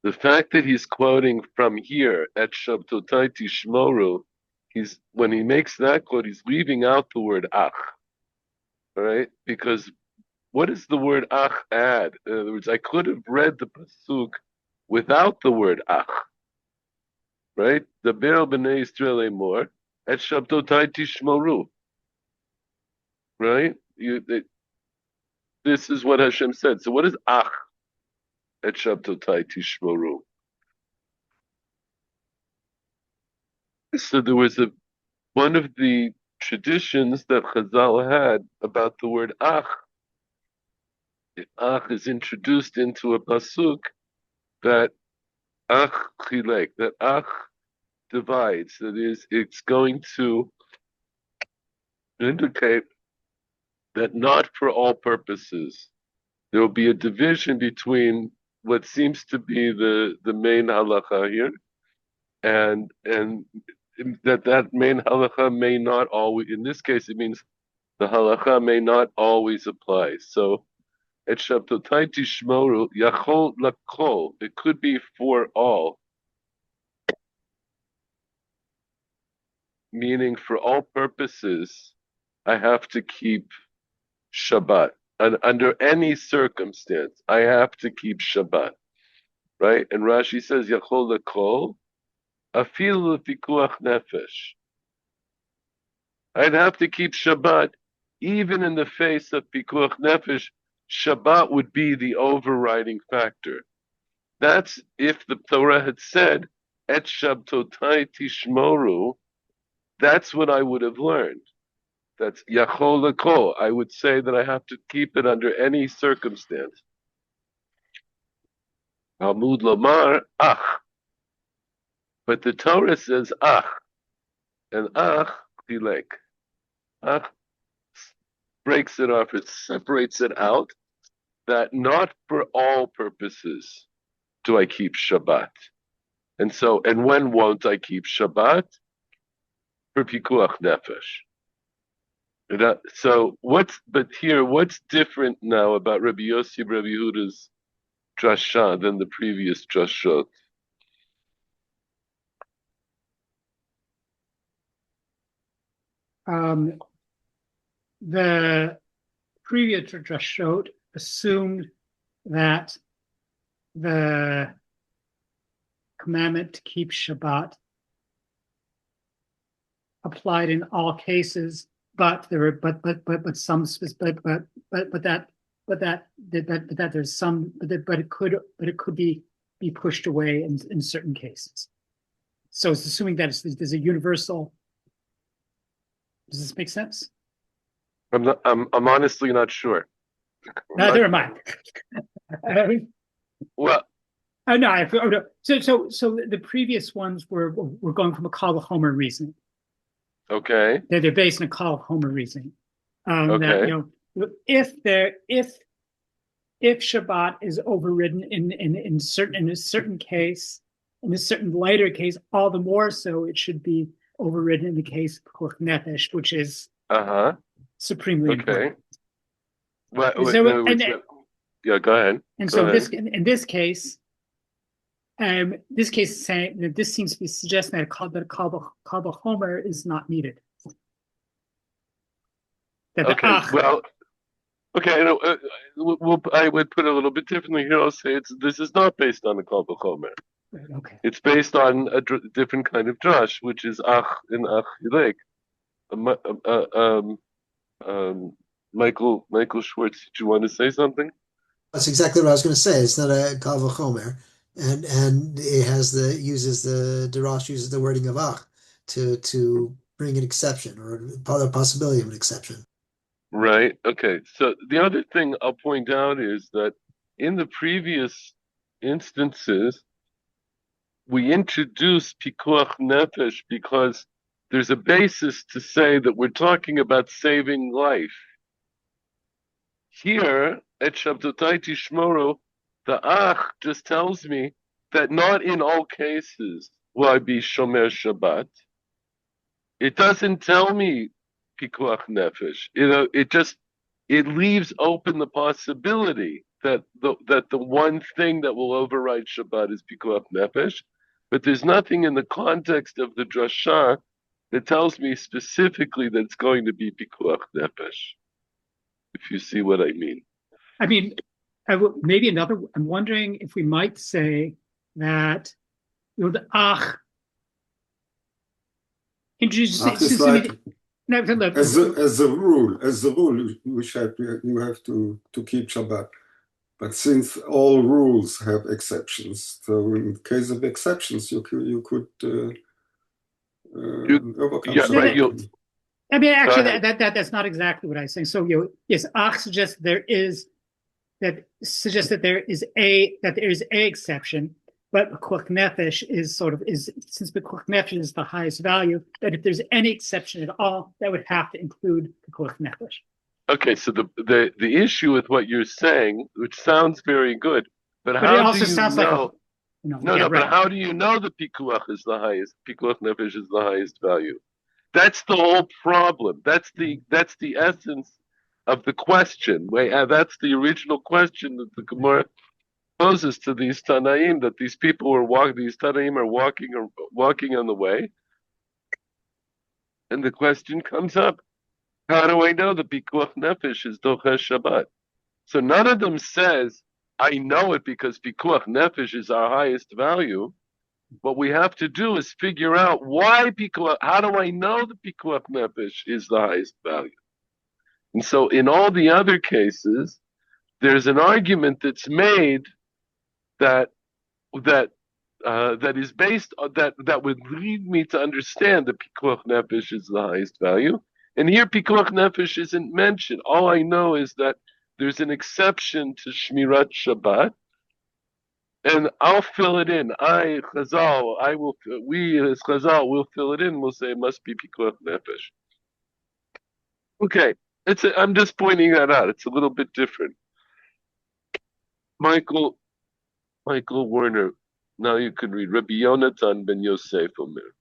The fact that he's quoting from here at Shabtotai Tishmoru, when he makes that quote, he's leaving out the word ach, right? Because what does the word ach add? In other words, I could have read the pasuk without the word ach, right? The Be'er b'nei Yisrael emor at Shabtotai Tishmoru, right? This is what Hashem said. So what is ach at Shabtotai Tishmoru? So there was one of the traditions that Chazal had about the word ach. Ach is introduced into a pasuk that ach chilek, that ach divides. That is, it's going to indicate that not for all purposes. There will be a division between what seems to be the main halacha here, and that main halacha may not always. In this case, it means the halacha may not always apply. So, et shabtotai tishmoru yachol lakol. It could be for all, meaning for all purposes, I have to keep Shabbat. And under any circumstance, I have to keep Shabbat, right? And Rashi says yachol lakol afilu pikuach nefesh. I'd have to keep Shabbat, even in the face of pikuach nefesh. Shabbat would be the overriding factor. That's if the Torah had said, Et Shabtotai Tishmoru, that's what I would have learned. That's Yachol Lakol. I would say that I have to keep it under any circumstance. Talmud Lomar, Ach. But the Torah says Ach. And Ach, Tilek. Ach breaks it off, it separates it out, that not for all purposes do I keep Shabbat. And when won't I keep Shabbat? For pikuach nefesh. What's different now about Rabbi Yossi, Rabbi Yehuda's drasha than the previous drashot? The previous drashot assumed that the commandment to keep Shabbat applied in all cases, but there were but some that there's some but it could be pushed away in certain cases. So it's assuming that there's a universal. Does this make sense? I'm honestly not sure. Neither am I. Well, no. So the previous ones were going from a Kal Vachomer reasoning. okay. They're based on a Kal Vachomer reasoning. Okay. That if Shabbat is overridden in a certain case, in a certain later case, all the more so it should be overridden in the case of Pikuach Nefesh, which is supremely important. Yeah, go ahead. And so in this case is saying that this seems to be suggesting that Kal Vachomer is not needed. I would put it a little bit differently here. I'll say this is not based on a Kal Vachomer. Okay. It's based on a different kind of drush, which is ach in ach yilek. Michael Schwartz, did you want to say something? That's exactly what I was going to say. It's not a Kal Vachomer, and it uses the wording of ach to bring an exception or the possibility of an exception. Right. Okay. So the other thing I'll point out is that in the previous instances, we introduced pikuach nefesh because there's a basis to say that we're talking about saving life. Here at Shabdotai Tishmoru, the ach just tells me that not in all cases will I be shomer Shabbat. It doesn't tell me pikuach nefesh. It leaves open the possibility that the one thing that will override Shabbat is pikuach nefesh, but there's nothing in the context of the drasha that tells me specifically that it's going to be pikuach nefesh. If you see what I mean. I mean, I'm wondering if we might say that the ach introduces as a rule, you have to keep Shabbat. But since all rules have exceptions, so in case of exceptions, you could overcome Shabbat. I mean, actually, that's not exactly what I was saying. So, yes, ach suggests there is a exception, but pikuach nefesh is since pikuach nefesh is the highest value, that if there's any exception at all, that would have to include pikuach nefesh. Okay, so the issue with what you're saying, which sounds very good, but how it also do you sounds know? Right. But how do you know the pikuach is the highest? Pikuach nefesh is the highest value. That's the whole problem. That's the essence of the question. That's the original question that the Gemara poses to these Tanaim, that these people these Tanaim are walking on the way, and the question comes up: how do I know the pikuach nefesh is doches Shabbat? So none of them says I know it because pikuach nefesh is our highest value. What we have to do is figure out why pikuach. How do I know the pikuach nefesh is the highest value? And so, in all the other cases, there's an argument that's made that is based on that would lead me to understand that pikuach nefesh is the highest value. And here, pikuach nefesh isn't mentioned. All I know is that there's an exception to shmirat Shabbat. And I'll fill it in. We as Chazal will fill it in. We'll say it must be pikuach nefesh. Okay, I'm just pointing that out. It's a little bit different. Michael Warner, Now you can read Rabbi Yonatan ben Yosef Omer.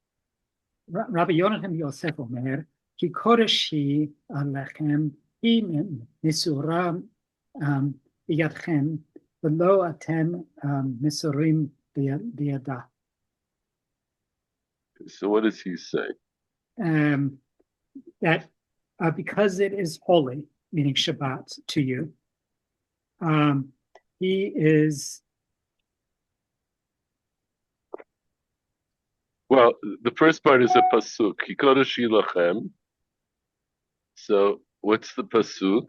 Rabbi Yonatan Yosef Omer, Ki kodesh hi alechem, hi misuram biyadchem, v'lo atem misurim biyada. So what does he say? That because it is holy, meaning Shabbat to you, he is. Well, the first part is a pasuk. Hikodesh lachem. So what's the pasuk?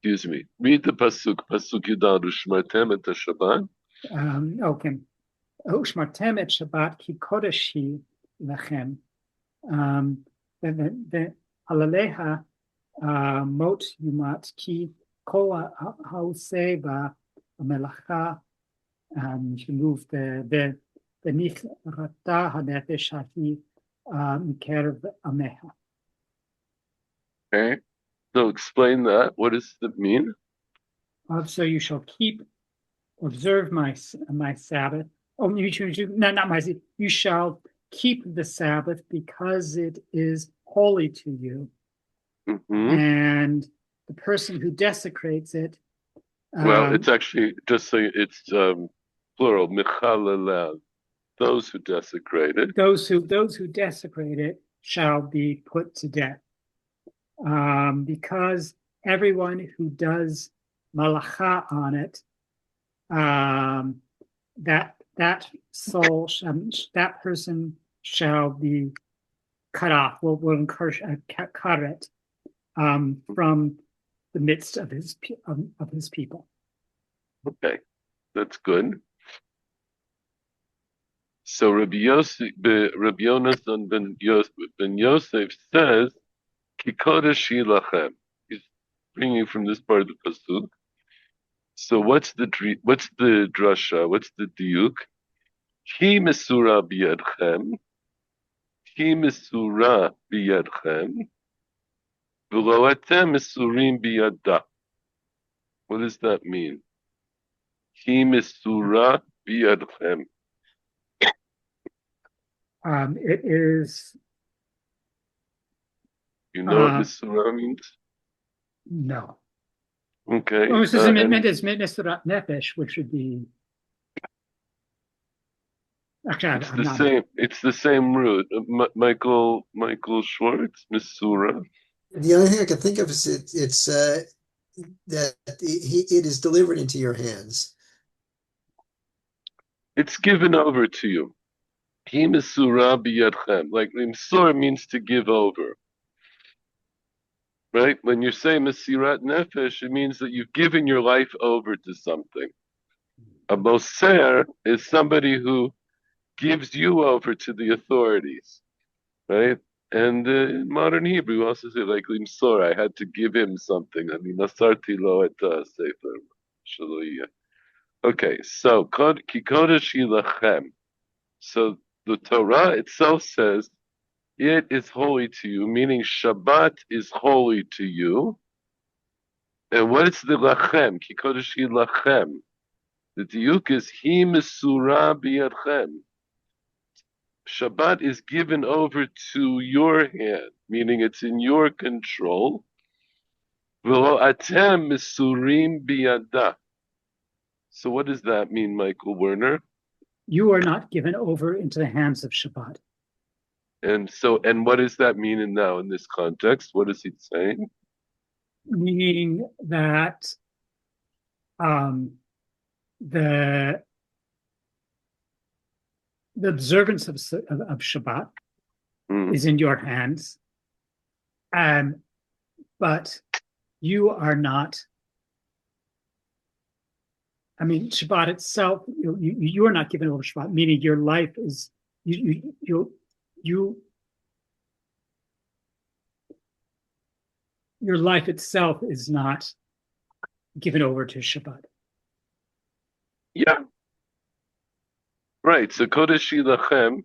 Excuse me. Read the pasuk. Pasuk Yudal Ushmartem et Shabbat. Okay. Ushmartem et Shabbat ki kodesh hi lachem. Alaleha mot yumat ki kol haoseh b'melacha. You can move the nichrata hanefesh hahi mikerev ameha. Okay. So explain that. What does that mean? So you shall observe my Sabbath. Oh, not my. You shall keep the Sabbath because it is holy to you, and the person who desecrates it. Well, it's actually just say it's plural. Michalelav. Those who desecrate it. Those who desecrate it shall be put to death, because everyone who does malacha on it, that soul, that person shall be cut off. Will encourage cut it from the midst of his people. Okay, that's good. So Rabbi Yonatan ben Yosef says, "Ki kodesh hi lachem." He's bringing from this part of the pasuk. So what's the drasha? What's the diuk? Ki mesura biyadchem, ki mesura biyadchem, v'lo atem mesurim biyada. What does that mean? Ki mesura biyadchem. It is. You know what mesura means? No. Okay. Well, this is Mesurat Nefesh, which would be. Actually, it's the same root. Michael Schwartz, Mesura. The only thing I can think of is it's that it is delivered into your hands. It's given over to you. Hi mesura biyadchem. Like Mesura means to give over. Right? When you say Mesirat Nefesh, it means that you've given your life over to something. A Moser is somebody who gives you over to the authorities. Right? And in modern Hebrew, we also say like Limsor, I had to give him something. I mean, Nasarti lo et sefer shaloyeh. Okay, so Ki kodesh hi lachem. So the Torah itself says it is holy to you, meaning Shabbat is holy to you. And what is the lachem? Ki kodesh hi lachem. The diuk is hi mesura biyadchem. Shabbat is given over to your hand, meaning it's in your control. V'lo atem mesurim biyada. So what does that mean, Michael Werner? you are not given over into the hands of Shabbat. And what does that mean in this context? What is he saying? Meaning that the observance of Shabbat is in your hands, but you are not. I mean, Shabbat itself, you are not given over to Shabbat, meaning your life is your life itself is not given over to Shabbat. Yeah. Right. So Kodesh Lachem,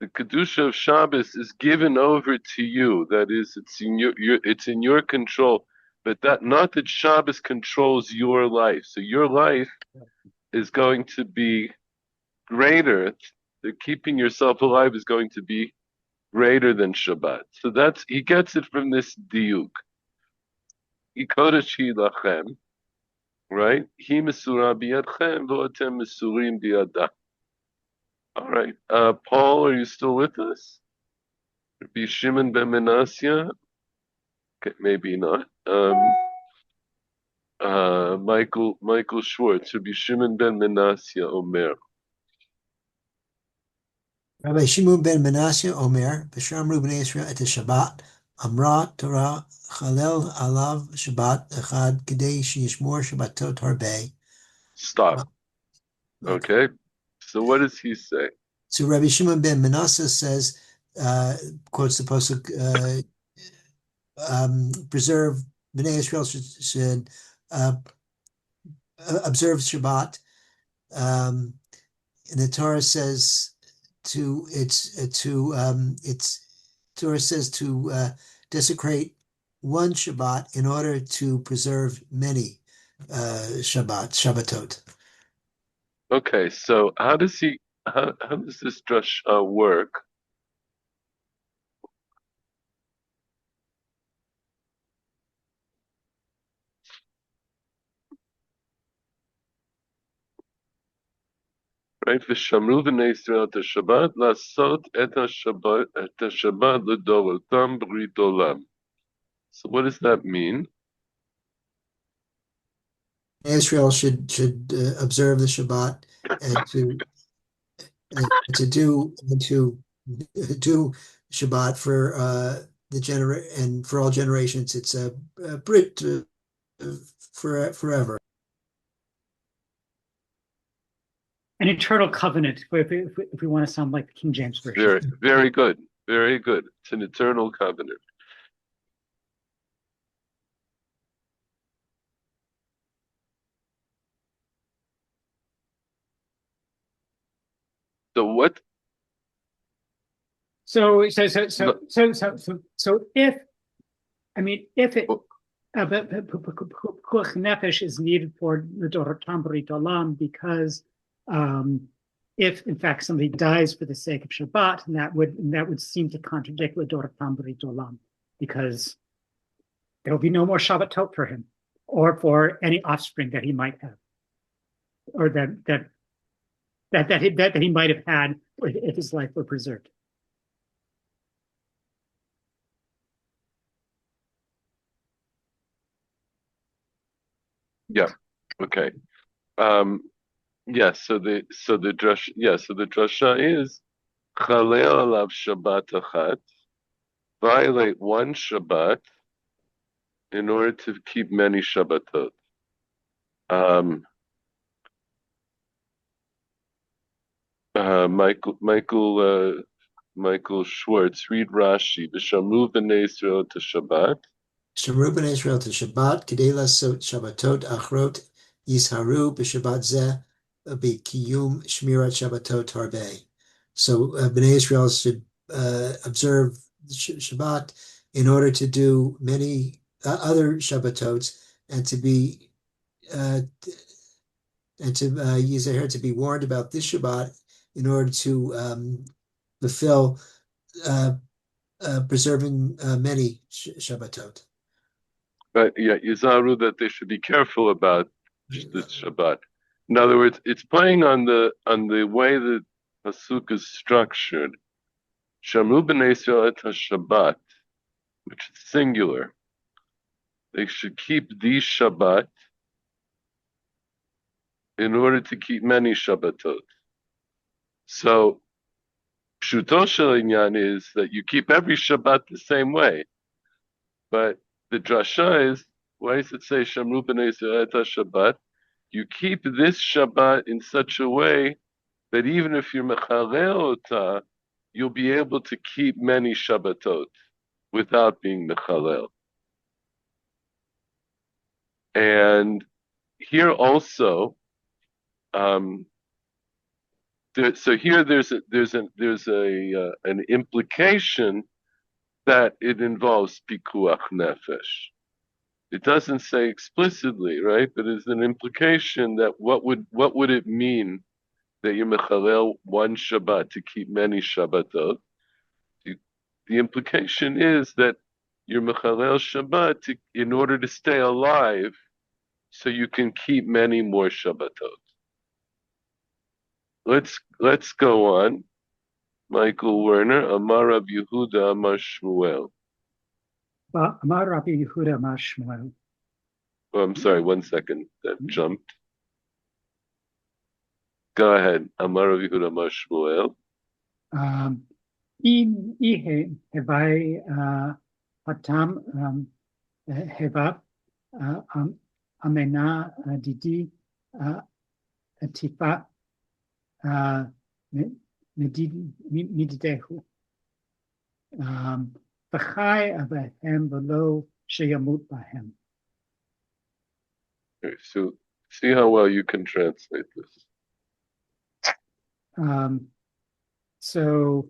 The kedusha of Shabbos is given over to you. That is, it's in it's in your control. But that not that Shabbos controls your life. So your life is going to be greater. The keeping yourself alive is going to be greater than Shabbat. So that's he gets it from this diuk. Ikodesh hi lachem, right? Hi mesura biyadchem v'otem mesurim biyada. All right. Paul, are you still with us? Rabbi Shimon ben Menasya? Okay, maybe not. Michael Schwartz, Rabbi Shimon ben Menasya Omer. Rabbi Shimon ben Menashe Omer, B'Shamru b'nei Israel et Shabbat, Amra Torah Chalel alav Shabbat echad Kedei sheyishmor Shabbatot harbei. Stop. Okay. So what does he say? So Rabbi Shimon ben Menashe says, quotes the pasuk, preserve Bnei Israel should observe Shabbat. And the Torah says Torah says to desecrate one Shabbat in order to preserve many Shabbatot. Okay, so how does this drasha work? Right? V'shamru b'nei Yisrael et Shabbat lasot et Shabbat l'dorotam b'rit olam. So what does that mean? Israel should observe the Shabbat and to do Shabbat for and for all generations. It's a Brit forever. An eternal covenant, if we want to sound like the King James Version. Very, very good. Very good. It's an eternal covenant. So what? So if if it Pikuach Nefesh is needed for the Dorotam Brit Olam because if in fact somebody dies for the sake of Shabbat, and that would seem to contradict the Dorotam Brit Olam, because there will be no more Shabbatot for him or for any offspring that he might have, or that he might have had if his life were preserved. Yeah. Okay. Yes. So the drasha is Chalel alav Shabbat achat, violate one Shabbat in order to keep many Shabbatot. Michael Schwartz, read Rashi. V'shamru b'nei Yisrael to Shabbat. Shamru b'nei Israel to Shabbat, Kedei lasot Shabbatot achrot yisharu b'Shabbat zeh b'kiyum shmirat Shabbatot harbei. So b'nei Israel should observe Shabbat in order to do many other Shabbatots and to be use their hair to be warned about this Shabbat in order to fulfill preserving many Shabbatot. But yeah, Yizaru, that they should be careful about this Shabbat. In other words, it's playing on the way that pasuk is structured. Shamru b'nei Yisrael et Shabbat, which is singular. They should keep the Shabbat in order to keep many Shabbatot. So, Pshuto shel inyan is that you keep every Shabbat the same way. But the drasha is, why does it say Shamru b'nei Yisrael et Shabbat? You keep this Shabbat in such a way that even if you're mechalel ota, you'll be able to keep many Shabbatot without being mechalel. And here also, So here there's an implication that it involves pikuach nefesh. It doesn't say explicitly, right? But it's an implication that what would it mean that you mechalel one Shabbat to keep many Shabbatot? The implication is that you're mechalel Shabbat in order to stay alive, so you can keep many more Shabbatot. Let's go on. Michael Werner, Amar Rab Yehuda, Amar Shmuel. Amar Rabbi Yehuda Amar Shmuel. Oh, I'm sorry, 1 second. That jumped. Go ahead. Amar Rab Yehuda, Amar Shmuel. Ihe Hevai Hatam Hevab Amena Didi Atifa Mididehu. B'chai abahem v'lo sheyamut bahem. Okay, so see how well you can translate this. So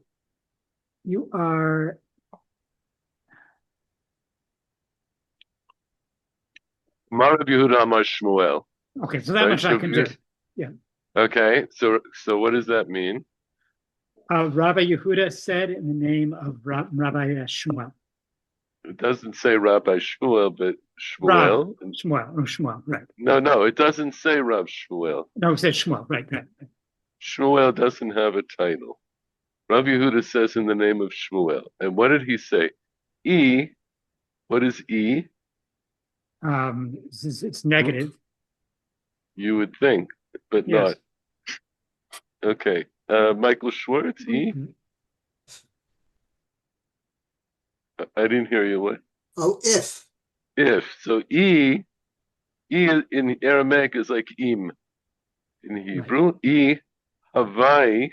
you are Amar Rab Yehuda, Amar Shmuel. okay. So that much I can do. Yeah. Okay, so what does that mean? Rabbi Yehuda said in the name of Rabbi Shmuel. It doesn't say Rabbi Shmuel, but Shmuel. Shmuel, right. No, it doesn't say Rab Shmuel. No, it says Shmuel, right. Shmuel doesn't have a title. Rabbi Yehuda says in the name of Shmuel. And what did he say? What is E? It's negative. You would think, but Yes. not. Okay. Michael Schwartz, E? I didn't hear you. What? Oh, if. If. So E in Aramaic is like im. In Hebrew, right. E, Havai.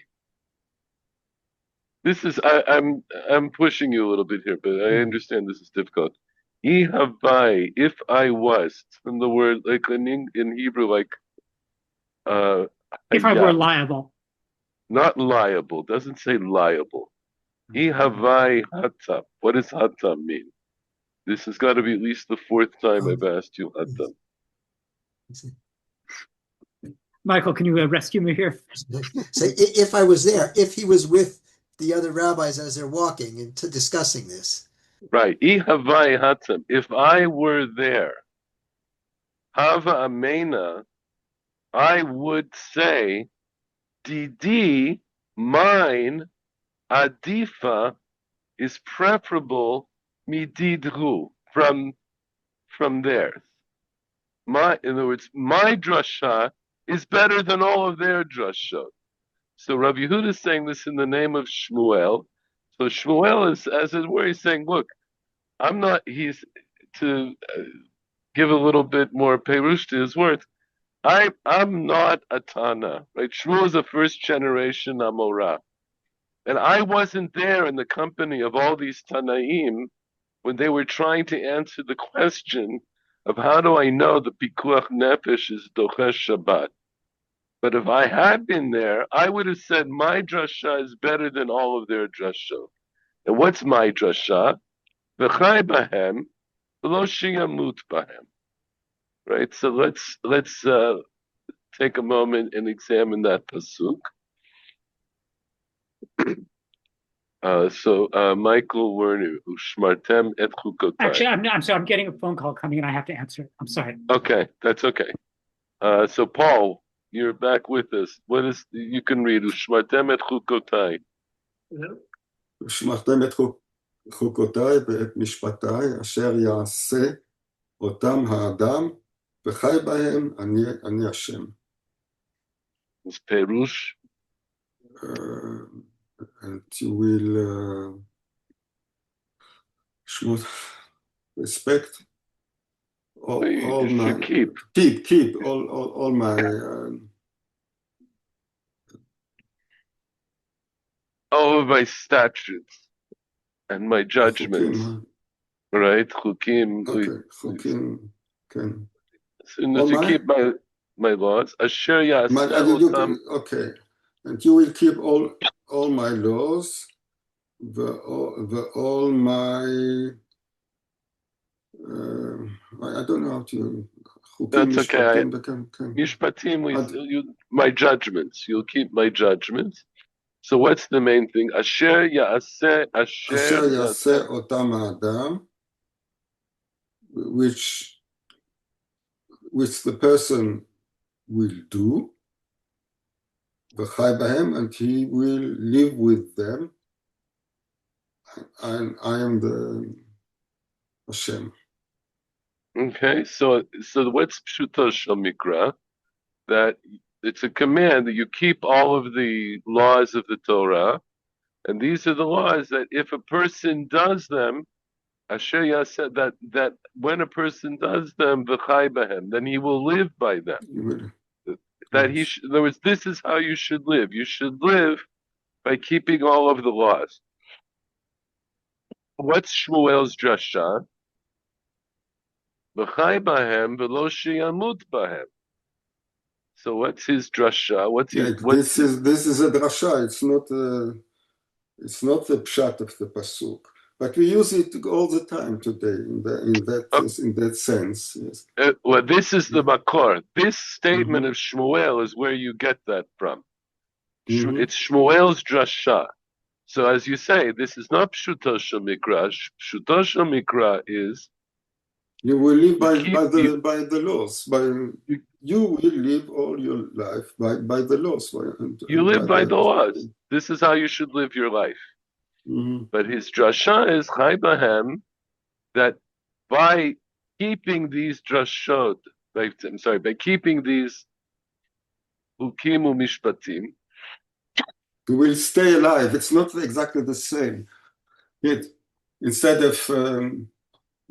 This is, I'm pushing you a little bit here, but I understand this is difficult. E Havai, if I was, from the word, like in Hebrew, like, if I were liable. Not liable, doesn't say liable. E Havai Hatam. What does Hatam mean? This has got to be at least the 4th time I've asked you Hatam. Michael, can you rescue me here? So if I was there, if he was with the other rabbis as they're walking and discussing this. Right. I Havai Hatam. If I were there, Hava Amena, I would say, Didi, mine, Adifa, is preferable, Mididru, from theirs. In other words, my drasha is better than all of their drashot. So Rav Yehuda is saying this in the name of Shmuel. So Shmuel is, as it were, he's saying, look, he's to give a little bit more perush to his words. I'm not a Tana, right? Shmuel is a 1st generation Amorah. And I wasn't there in the company of all these Tanaim when they were trying to answer the question of how do I know the Pikuach Nefesh is Dochesh Shabbat. But if I had been there, I would have said my drasha is better than all of their drashot. And what's my drasha? V'chai bahem, v'lo sheyamut bahem. Right. So let's take a moment and examine that pasuk. Michael Werner, ushmartem et chukotai. Actually, I'm sorry. I'm getting a phone call coming, and I have to answer it. I'm sorry. Okay, that's okay. So Paul, you're back with us. What is, you can read, Ushmartem et chukotai. ושמרתם את חוקותיי ואת משפטיי, אשר יעשה אותם האדם, וחי בהם אני השם. It's Perush. And you will respect all my keep all my all of my statutes and my judgments, right? Chukim. Okay, chukim. As soon as you keep my laws, asher yaseh otam. Okay. and you will keep all my laws, all my I don't know how to That's okay. כן. Mishpatim, my judgments. You'll keep my judgments. So what's the main thing? Asher ya'aseh, אשר יעשה אותם האדם, which the person will do, וחי בהם, and he will live with them, and I am the Hashem. Okay, so what's Pshuto Shel Mikra? That it's a command that you keep all of the laws of the Torah, and these are the laws that if a person does them, Asher Yaseh, that when a person does them, v'chai b'hem, then he will live by them. That he, in other words, this is how you should live. You should live by keeping all of the laws. What's Shmuel's drasha? V'chai b'hem v'lo sheyamut b'hem. So what's his drasha? This is a drasha. It's not the pshat of the pasuk, but we use it all the time today in that sense. Yes. Well, this is the makor. This statement of Shmuel is where you get that from. It's Shmuel's drasha. So as you say, this is not Pshuto Shel Mikra. Pshuto Shel Mikra is you will live by the laws. You will live all your life by the laws. You live by the laws. This is how you should live your life. But his drasha is Chai Bahem, that by keeping these drashot, by keeping these hukim mishpatim, you will stay alive. It's not exactly the same. Instead of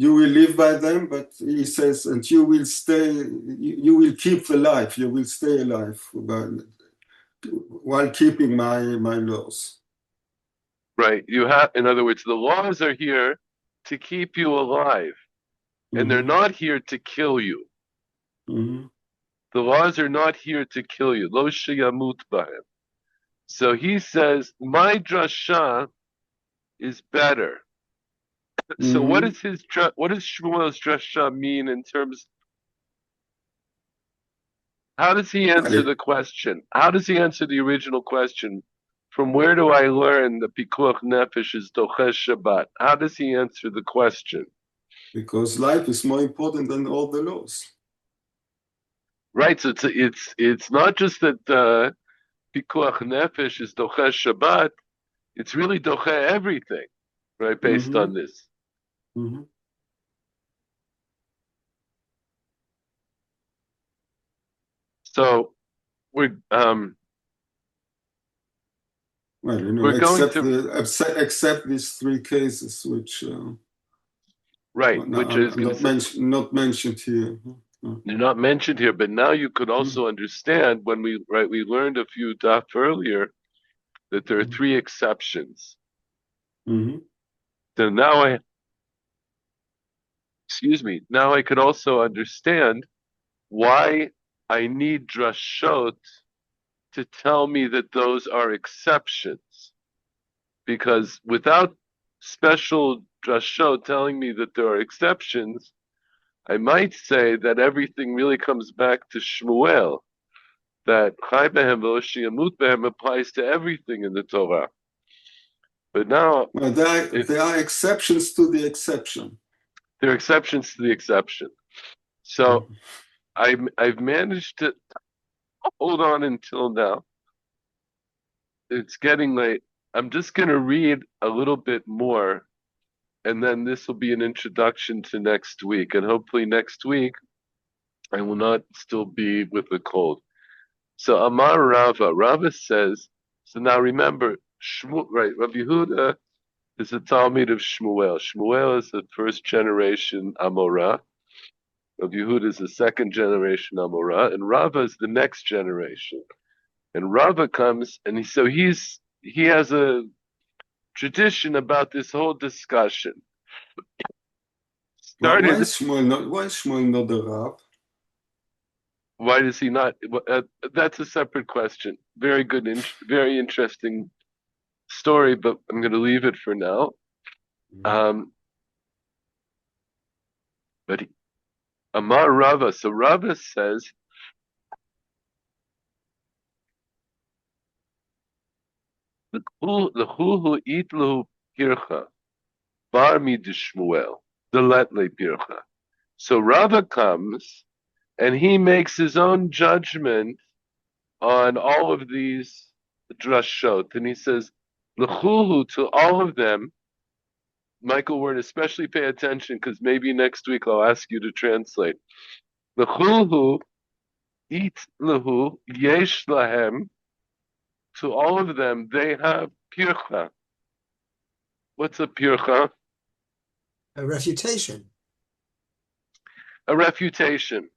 you will live by them, but he says, and you will keep the life. You will stay alive while keeping my laws. Right. You have, in other words, the laws are here to keep you alive, and they're not here to kill you. The laws are not here to kill you. Lo sheyamut b'hem. So he says, my drasha is better. So what does Shmuel's drasha mean in terms? How does he answer the question? How does he answer the original question? From where do I learn the pikuach nefesh is doches Shabbat? How does he answer the question? Because life is more important than all the laws. Right. So it's not just that pikuach nefesh is doches Shabbat. It's really doche everything, right? Based on this. So we're except these three cases, which which is not mentioned here. They're not mentioned here, but now you could also understand when we learned a few daf earlier that there are three exceptions. So now I could also understand why I need drashot to tell me that those are exceptions. Because without special drashot telling me that there are exceptions, I might say that everything really comes back to Shmuel, that Chai Behem v'Oshiyamut Behem applies to everything in the Torah. But now there are exceptions to the exception. There are exceptions to the exception. So I've managed to hold on until now. It's getting late. I'm just going to read a little bit more, and then this will be an introduction to next week. And hopefully next week I will not still be with a cold. So Amar Rava says, so now remember, Rav Yehuda is a Talmud of Shmuel. Shmuel is the first generation Amorah. Rav Yehuda is the second generation Amorah, and Rava is the next generation. And Rava comes, and he has a tradition about this whole discussion. Why is Shmuel not the Rav? Why does he not? That's a separate question. Very good, very interesting story, but I'm going to leave it for now. But Amar Rava, so Rava says, the hu itlu pircha bar mi Shmuel, the letle pircha. So Rava comes and he makes his own judgment on all of these drashot, and he says, l'chuhu, to all of them. Michael Word, especially pay attention because maybe next week I'll ask you to translate. L'chuhu, it lahu, yesh lahem, to all of them, they have pircha. What's a pircha? A refutation. A refutation,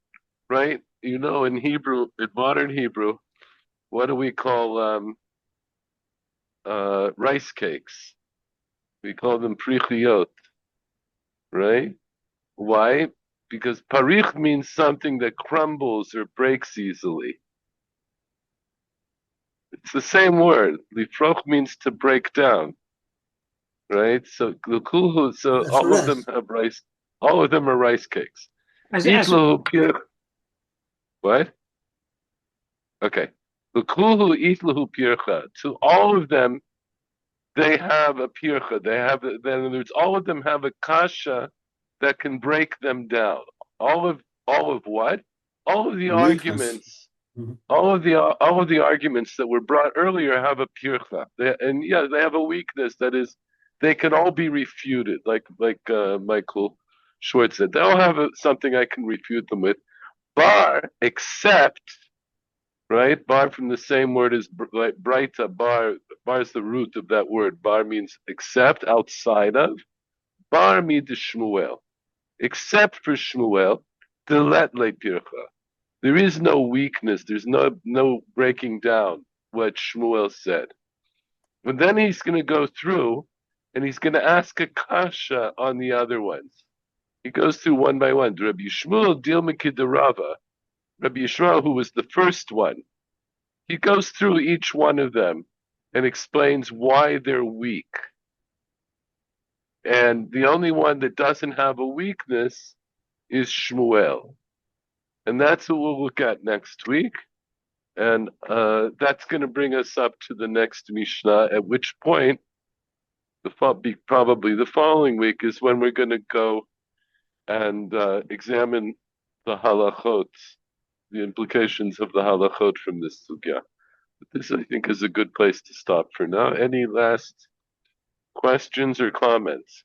right? You know, in Hebrew, in modern Hebrew, what do we call rice cakes? We call them prichiyot, right? Why? Because parich means something that crumbles or breaks easily. It's the same word. Lifroch means to break down, right? So lukuhu, so That's all of correct. them have rice. All of them are rice cakes. As Itluhu pirch. What? Okay. Lukuhu itluhu pircha. To all of them, they have a pircha. They have, in other words, all of them have a kasha that can break them down. All of what? All of the Weakness. arguments. All of the arguments that were brought earlier have a pircha, they have a weakness that is, they can all be refuted, like Michael Schwartz said. They all have something I can refute them with, bar except, right? Bar from the same word as like braita. Bar is the root of that word. Bar means except, outside of. Bar means Shmuel, except for Shmuel, the letle pircha. There is no weakness. There's no breaking down what Shmuel said. But then he's going to go through and he's going to ask a kasha on the other ones. He goes through one by one. Rabbi Shmuel Dilmakidarava, Rabbi Yishmael, who was the first one, he goes through each one of them and explains why they're weak. And the only one that doesn't have a weakness is Shmuel. And that's what we'll look at next week. And that's going to bring us up to the next Mishnah, at which point, probably the following week, is when we're going to go and examine the halachot, the implications of the halachot from this sugya. But this, I think, is a good place to stop for now. Any last questions or comments?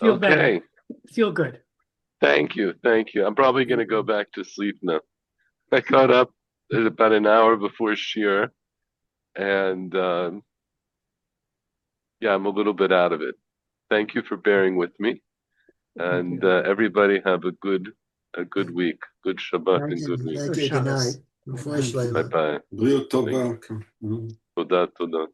Feel better. Feel good. Thank you. I'm probably going to go back to sleep now. I got up at about an hour before Shir, and I'm a little bit out of it. Thank you for bearing with me, and everybody have a good week, good Shabbat, and good week. Thank you. Good night. Bye bye. בריאות טובה. תודה.